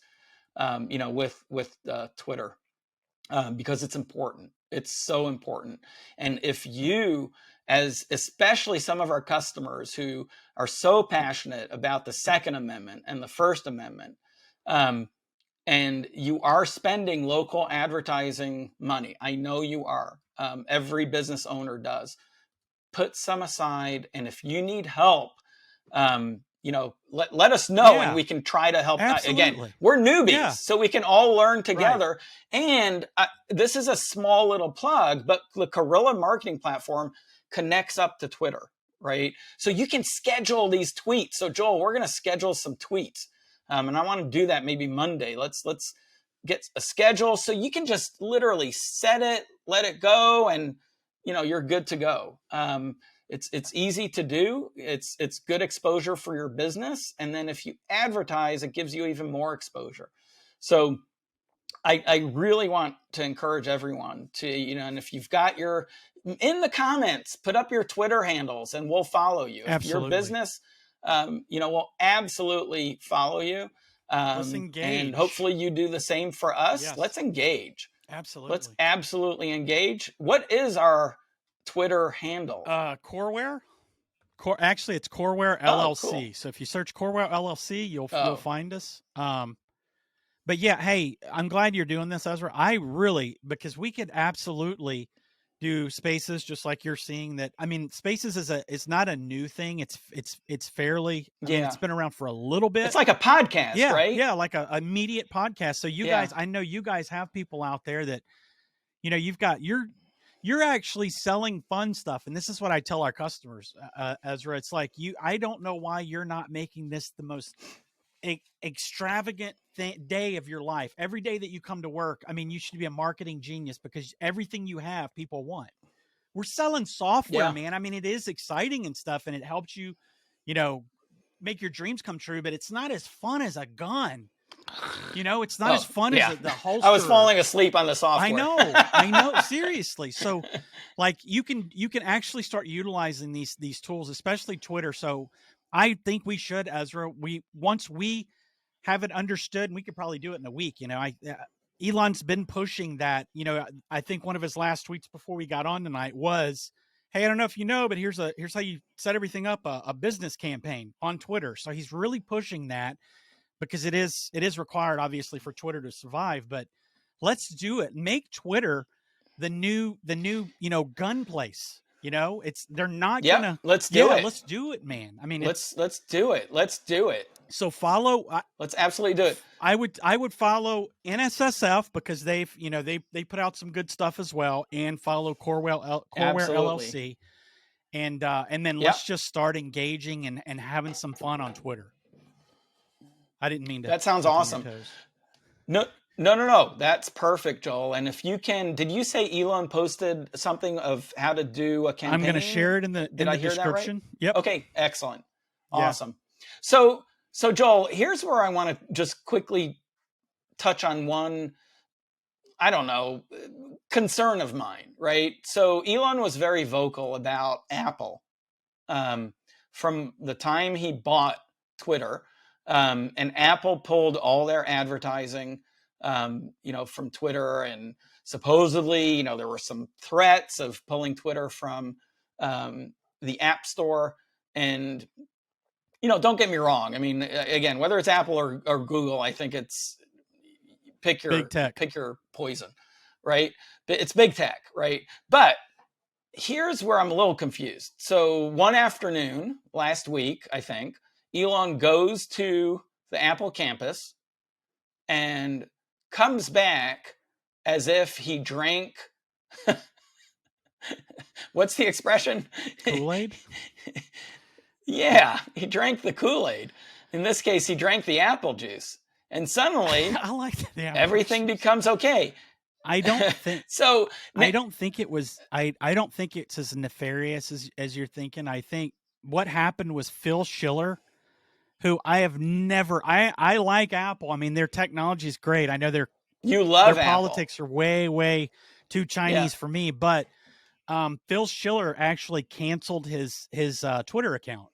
with Twitter, because it's important. It's so important. And if you, especially some of our customers who are so passionate about the Second Amendment and the First Amendment, and you are spending local advertising money, I know you are. Every business owner does. Put some aside, and if you need help, let us know, and we can try to help. Again, we're newbies, so we can all learn together. Right. And this is a small little plug, but the Guerrilla Marketing Platform connects up to Twitter, right? So you can schedule these tweets. So Joel, we're going to schedule some tweets, and I want to do that maybe Monday. Let's get a schedule so you can just literally set it, let it go, and you're good to go. It's easy to do. It's good exposure for your business. And then if you advertise, it gives you even more exposure. So I really want to encourage everyone to, and if you've got in the comments, put up your Twitter handles and we'll follow you. Absolutely. If your business, will absolutely follow you. Let's engage. And hopefully you do the same for us. Yes. Let's engage. Absolutely. Let's absolutely engage. What is our Twitter handle? Coreware. Actually, it's Coreware LLC. Oh, cool. So if you search Coreware LLC, you'll find us. But yeah, hey, I'm glad you're doing this, Ezra. Because we could absolutely do Spaces just like you're seeing that. I mean, Spaces it's not a new thing. It's fairly, I mean, it's been around for a little bit. It's like a podcast, right? Yeah, like a immediate podcast. So you guys, I know you guys have people out there that, you're actually selling fun stuff. And this is what I tell our customers, Ezra. It's like I don't know why you're not making this the most extravagant day of your life. Every day that you come to work, I mean, you should be a marketing genius because everything you have, people want. We're selling software, man. I mean, it is exciting and stuff, and it helps you, make your dreams come true, but it's not as fun as a gun. It's not as fun as the holster. I was falling asleep on the software. I know. Seriously. So like you can actually start utilizing these tools, especially Twitter. So I think we should, Ezra, once we have it understood, and we could probably do it in a week. Elon's been pushing that. I think one of his last tweets before we got on tonight was, hey, I don't know if you know, but here's how you set everything up, a business campaign on Twitter. So he's really pushing that because it is required, obviously, for Twitter to survive. But let's do it. Make Twitter the new gun place. They're not gonna. Let's do it. Let's do it, man. I mean, let's do it. Let's do it. So follow. Let's absolutely do it. I would follow NSSF because they've they put out some good stuff as well, and follow Coreware LLC, and then let's just start engaging and having some fun on Twitter. I didn't mean to. That sounds awesome. No. That's perfect, Joel. And if you can, did you say Elon posted something of how to do a campaign? I'm going to share it in the description. Yep. Okay, excellent. Yeah. Awesome. So Joel, here's where I want to just quickly touch on one, I don't know, concern of mine, right? So Elon was very vocal about Apple from the time he bought Twitter, and Apple pulled all their advertising, from Twitter, and supposedly, there were some threats of pulling Twitter from the App Store. And don't get me wrong. I mean, again, whether it's Apple or Google, I think it's pick your poison, right? It's big tech, right? But here's where I'm a little confused. So one afternoon last week, I think, Elon goes to the Apple campus and comes back as if he drank, what's the expression? Kool-Aid? Yeah, he drank the Kool-Aid. In this case, he drank the apple juice. And suddenly, I like that. Everything becomes okay. I don't think so. I don't think it was. I don't think it's as nefarious as you're thinking. I think what happened was Phil Schiller, who I have never. I like Apple. I mean, their technology is great. I know their politics are way too Chinese for me. But Phil Schiller actually canceled his Twitter account.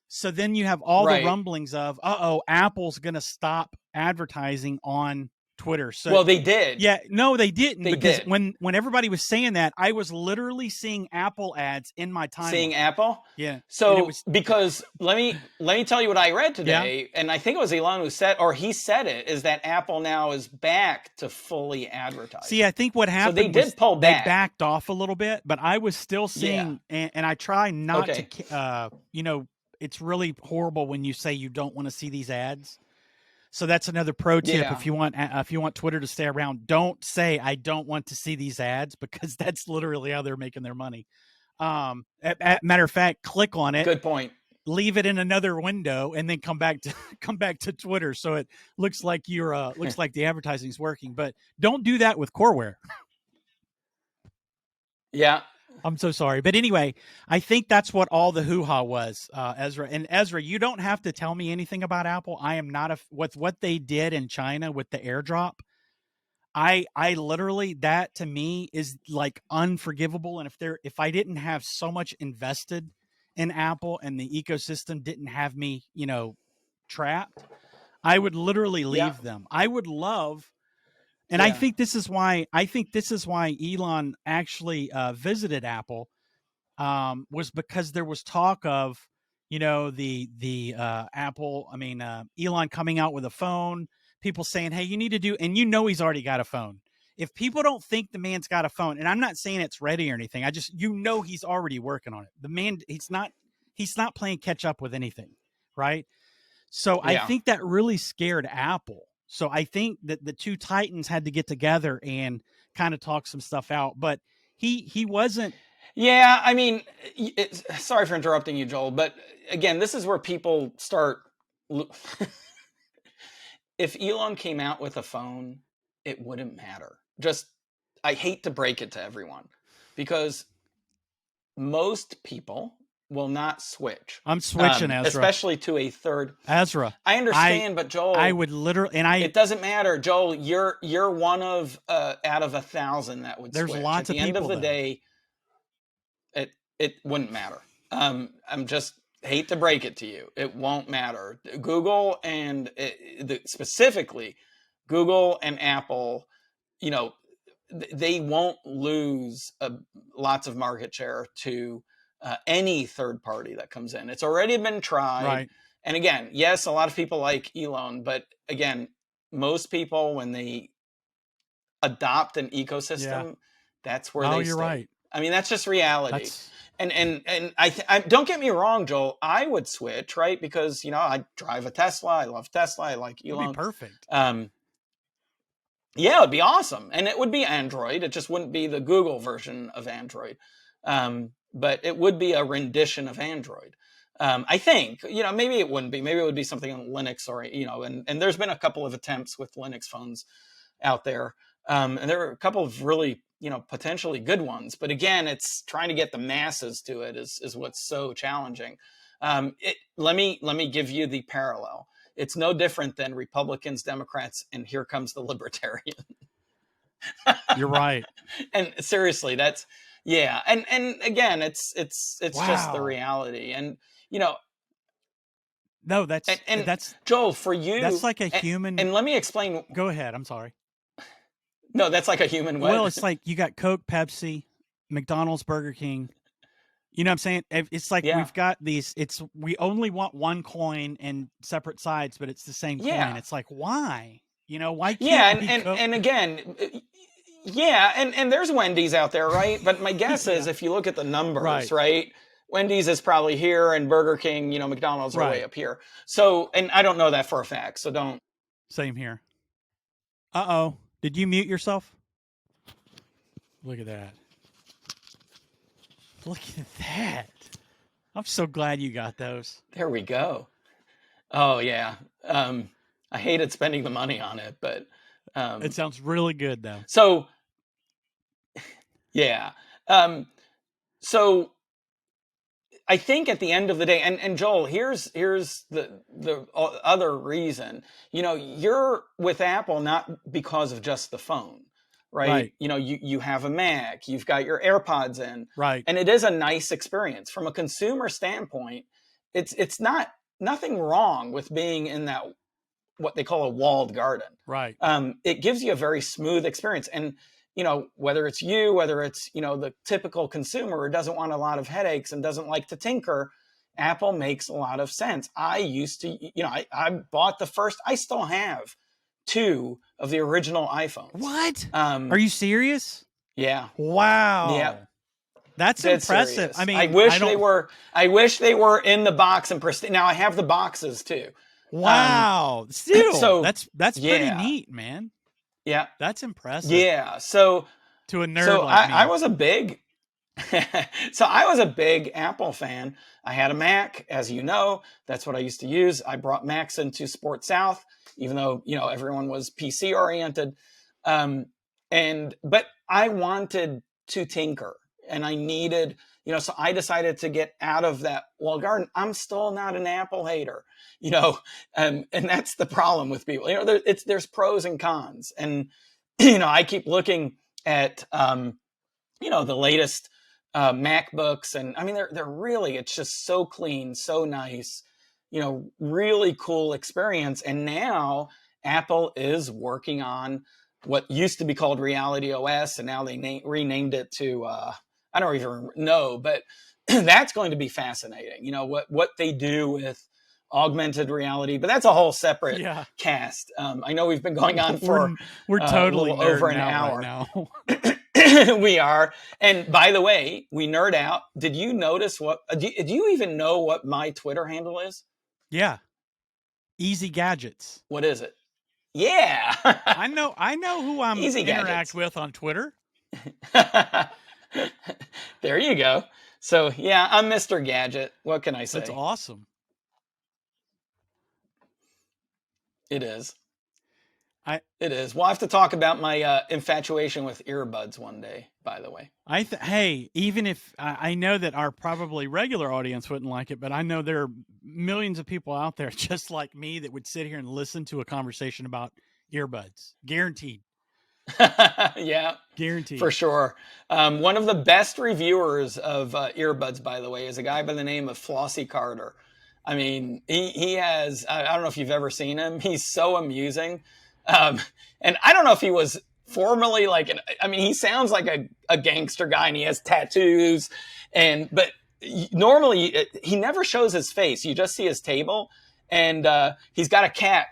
So then you have all the rumblings of, Apple's going to stop advertising on Twitter. So, well, they did. Yeah, no, they didn't. Because when everybody was saying that, I was literally seeing Apple ads in my timeline. Seeing Apple? Yeah. So because let me tell you what I read today, and I think it was Elon who said, or he said it, is that Apple now is back to fully advertising. See, I think what happened so they did pull back. They backed off a little bit, but I was still seeing, and I try not to, it's really horrible when you say you don't want to see these ads. So that's another pro tip. Yeah. If you want Twitter to stay around, don't say I don't want to see these ads, because that's literally how they're making their money. Matter of fact, click on it. Good point. Leave it in another window and then come back to Twitter, so it looks like looks like the advertising is working. But don't do that with Coreware. Yeah. I'm so sorry. But anyway, I think that's what all the hoo-ha was, Ezra. And Ezra, you don't have to tell me anything about Apple. I am not with what they did in China with the airdrop. I literally, that to me is like unforgivable. And if I didn't have so much invested in Apple and the ecosystem didn't have me, trapped, I would literally leave them. I would love. And I think this is why Elon actually visited Apple, was because there was talk of, the Apple. I mean, Elon coming out with a phone. People saying, "Hey, you need to do," and he's already got a phone. If people don't think the man's got a phone, and I'm not saying it's ready or anything, I just he's already working on it. The man, he's not playing catch up with anything, right? So I think that really scared Apple. So I think that the two titans had to get together and kind of talk some stuff out, but he wasn't. Yeah, I mean, sorry for interrupting you, Joel, but again, this is where people start. If Elon came out with a phone, it wouldn't matter. I hate to break it to everyone, because most people will not switch. I'm switching, Ezra. Especially to a third. Ezra. I understand, but Joel, I would literally, it doesn't matter, Joel. You're one of out of 1,000 that would There's switch. lots At of the end people, of the day, it wouldn't matter. I'm just hate to break it to you. It won't matter. Google and specifically Google and Apple, they won't lose lots of market share to any third party that comes in. It's already been tried. Right. And again, yes, a lot of people like Elon, but again, most people, when they adopt an ecosystem, that's where they stay. You're right. I mean, that's just reality. And I don't get me wrong, Joel, I would switch, right? Because, I drive a Tesla. I love Tesla. I like Elon. It'd be perfect. Yeah, it'd be awesome. And it would be Android. It just wouldn't be the Google version of Android. But it would be a rendition of Android. I think, maybe it wouldn't be. Maybe it would be something on Linux or, and there's been a couple of attempts with Linux phones. out there. And there are a couple of really, potentially good ones. But again, it's trying to get the masses to it is what's so challenging. Let me give you the parallel. It's no different than Republicans, Democrats, and here comes the libertarian. You're right. And seriously, that's, yeah. And again, it's just the reality. And, no, that's Joel, for you, that's like a human. And let me explain. Go ahead. I'm sorry. No, that's like a human way. Well, it's like you got Coke, Pepsi, McDonald's, Burger King. You know what I'm saying? It's like we've got these. We only want one coin and separate sides, but it's the same coin. It's like, why? Why can't we and again, and there's Wendy's out there, right? But my guess is if you look at the numbers, right? Wendy's is probably here, and Burger King, McDonald's are way up here. So, and I don't know that for a fact, so don't. Same here. Uh-oh. Did you mute yourself? Look at that. Look at that. I'm so glad you got those. There we go. Oh, yeah. I hated spending the money on it, but... it sounds really good, though. So, yeah. So, I think at the end of the day, and Joel, here's the other reason. You're with Apple not because of just the phone, right? You have a Mac, you've got your AirPods in, right? And it is a nice experience from a consumer standpoint. It's nothing wrong with being in that what they call a walled garden, right? It gives you a very smooth experience, and whether it's the typical consumer who doesn't want a lot of headaches and doesn't like to tinker, Apple makes a lot of sense. I used to, I bought I still have 2 of the original iPhones. What? Are you serious? Yeah. Wow. Yeah. That's impressive. Serious. I mean, I wish they were in the box and pristine. Now I have the boxes too. Wow. Still, so that's pretty neat, man. Yeah. That's impressive. Yeah. So to a nerd like me. I was a big Apple fan. I had a Mac, as you know. That's what I used to use. I brought Macs into Sport South, even though, everyone was PC oriented. But I wanted to tinker, and I needed, so I decided to get out of that walled garden. I'm still not an Apple hater, and that's the problem with people. There's pros and cons, and I keep looking at the latest MacBooks, and I mean they're really, it's just so clean, so nice, really cool experience. And now Apple is working on what used to be called Reality OS, and now they renamed it to I don't even know, but that's going to be fascinating. What they do with augmented reality, but that's a whole separate cast. I know we've been going on for we're totally over an hour right now. We are. And by the way, we nerd out. Did you notice do you even know what my Twitter handle is? Yeah. Easy Gadgets. What is it? Yeah. I know who I'm interact with on Twitter. There you go. So yeah, I'm Mr. Gadget. What can I say? That's awesome. It is. It is. We'll have to talk about my infatuation with earbuds one day, by the way. Hey, even if I know that our probably regular audience wouldn't like it, but I know there are millions of people out there just like me that would sit here and listen to a conversation about earbuds. Guaranteed. Yeah. Guaranteed. For sure. One of the best reviewers of earbuds, by the way, is a guy by the name of Flossie Carter. I mean, he has, I don't know if you've ever seen him. He's so amusing. And I don't know if he was formerly he sounds like a gangster guy, and he has tattoos, but normally he never shows his face. You just see his table, and he's got a cat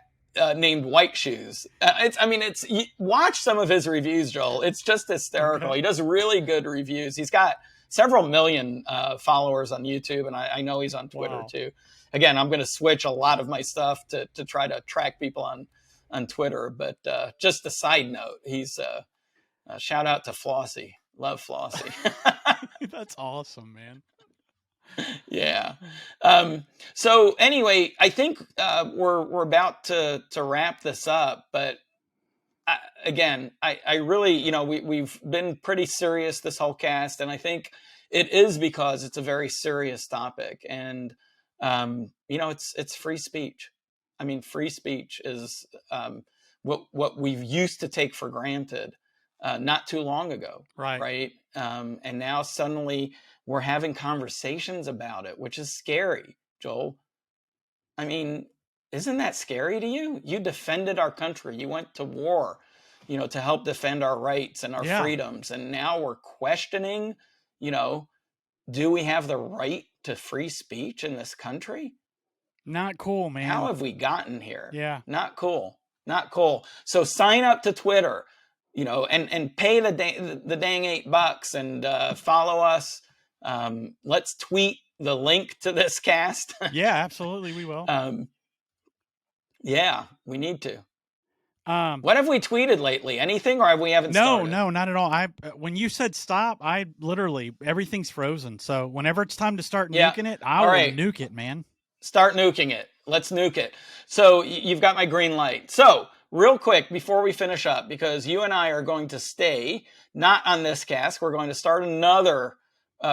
named White Shoes. Watch some of his reviews, Joel. It's just hysterical. Okay. He does really good reviews. He's got several million followers on YouTube, and I know he's on Twitter too. Again, I'm going to switch a lot of my stuff to try to track people on Twitter, but just a side note, he's shout out to Flossie. Love Flossie. That's awesome, man. Yeah. So anyway, I think we're about to wrap this up, but again, I really, you know, we've been pretty serious this whole cast, and I think it is because it's a very serious topic, and you know, it's free speech. I mean, free speech is what we've used to take for granted not too long ago, right? And now suddenly we're having conversations about it, which is scary, Joel. I mean, isn't that scary to you? You defended our country. You went to war, you know, to help defend our rights and our freedoms. And now we're questioning, you know, do we have the right to free speech in this country? Not cool, man. How have we gotten here? Yeah. Not cool. Not cool. So sign up to Twitter, you know, and pay the dang $8 and follow us. Let's tweet the link to this cast. Yeah, absolutely. We will. Yeah, we need to. What have we tweeted lately? Anything, or we haven't started? No, not at all. When you said stop, I literally, everything's frozen. So whenever it's time to start nuking it, I will nuke it, man. Start nuking it. Let's nuke it. So you've got my green light. So real quick, before we finish up, because you and I are going to stay, not on this cast, we're going to start another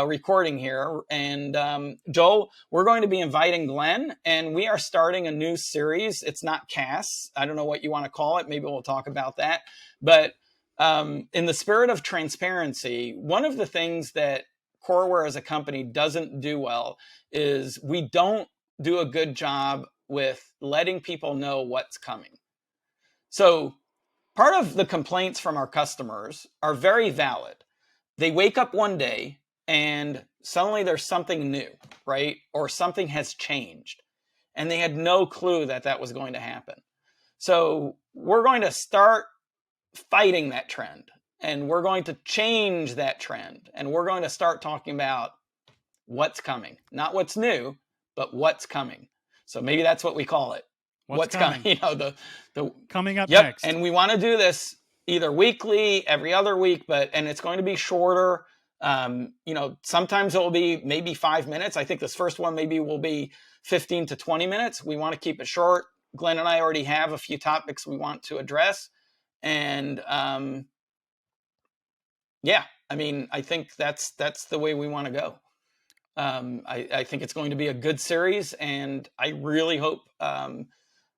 recording here. And Joel, we're going to be inviting Glenn, and we are starting a new series. It's not casts. I don't know what you want to call it. Maybe we'll talk about that. But in the spirit of transparency, one of the things that Coreware as a company doesn't do well is we don't do a good job with letting people know what's coming. So part of the complaints from our customers are very valid. They wake up one day and suddenly there's something new, right? Or something has changed. And they had no clue that that was going to happen. So we're going to start fighting that trend. And we're going to change that trend. And we're going to start talking about what's coming. Not what's new, but what's coming. So maybe that's what we call it. What's coming? You know, the coming up next. And we want to do this either weekly, every other week, and it's going to be shorter. You know, sometimes it will be maybe 5 minutes. I think this first one maybe will be 15 to 20 minutes. We want to keep it short. Glenn and I already have a few topics we want to address. And yeah, I mean, I think that's the way we want to go. I think it's going to be a good series, and I really hope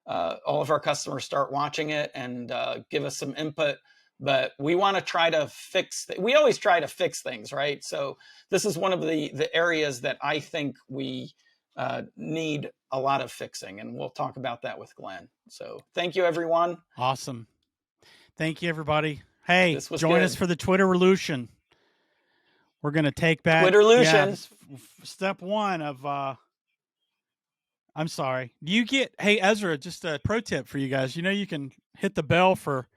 all of our customers start watching it and give us some input. But we want to try to fix. We always try to fix things, right? So this is one of the areas that I think we need a lot of fixing, and we'll talk about that with Glenn. So thank you, everyone. Awesome. Thank you, everybody. Hey, join good. us for the Twitterolution. We're going to take back Twitterolution. Step one of, I'm sorry. Do you get, hey, Ezra, just a pro tip for you guys. You know, you can hit the bell for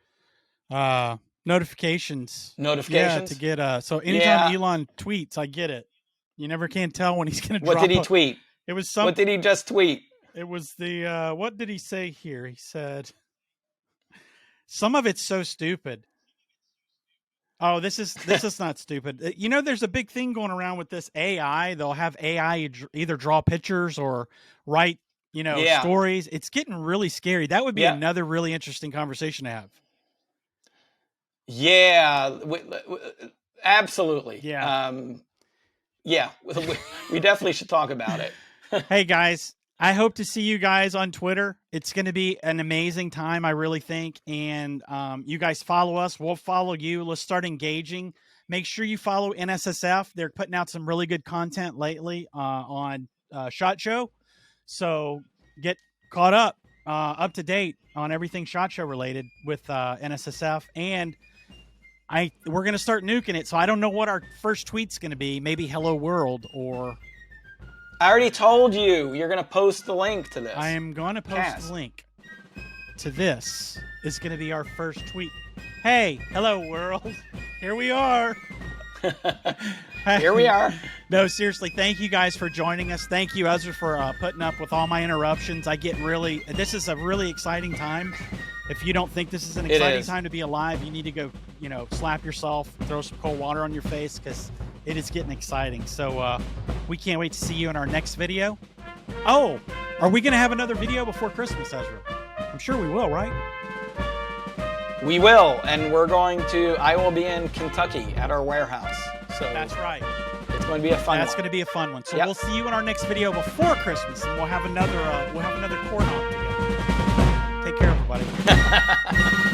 notifications. Yeah, to get, so anytime Elon tweets, I get it. You never can tell when he's going to drop. What did he tweet? It was something. What did he just tweet? It was the, what did he say here? He said, some of it's so stupid. Oh, this is not stupid. You know, there's a big thing going around with this AI. They'll have AI either draw pictures or write, you know, stories. It's getting really scary. That would be another really interesting conversation to have. Yeah, absolutely. Yeah. Yeah, we definitely should talk about it. Hey, guys. I hope to see you guys on Twitter. It's going to be an amazing time, I really think. And you guys follow us. We'll follow you. Let's start engaging. Make sure you follow NSSF. They're putting out some really good content lately on SHOT Show. So get caught up to date on everything SHOT Show related with NSSF. And we're going to start nuking it. So I don't know what our first tweet's going to be. Maybe Hello World or... I already told you, you're going to post the link to this. I am going to post the link to this. It's going to be our first tweet. Hey, hello world. Here we are. Here we are. No, seriously, thank you guys for joining us. Thank you, Ezra, for putting up with all my interruptions. This is a really exciting time. If you don't think this is an exciting time to be alive, you need to go, you know, slap yourself, throw some cold water on your face, because it is getting exciting. So we can't wait to see you in our next video. Oh, are we going to have another video before Christmas, Ezra? I'm sure we will, right? We will, and I will be in Kentucky at our warehouse. So that's right. It's going to be a fun one. That's going to be a fun one. So we'll see you in our next video before Christmas, and we'll have another Core Knock together. Take care, everybody.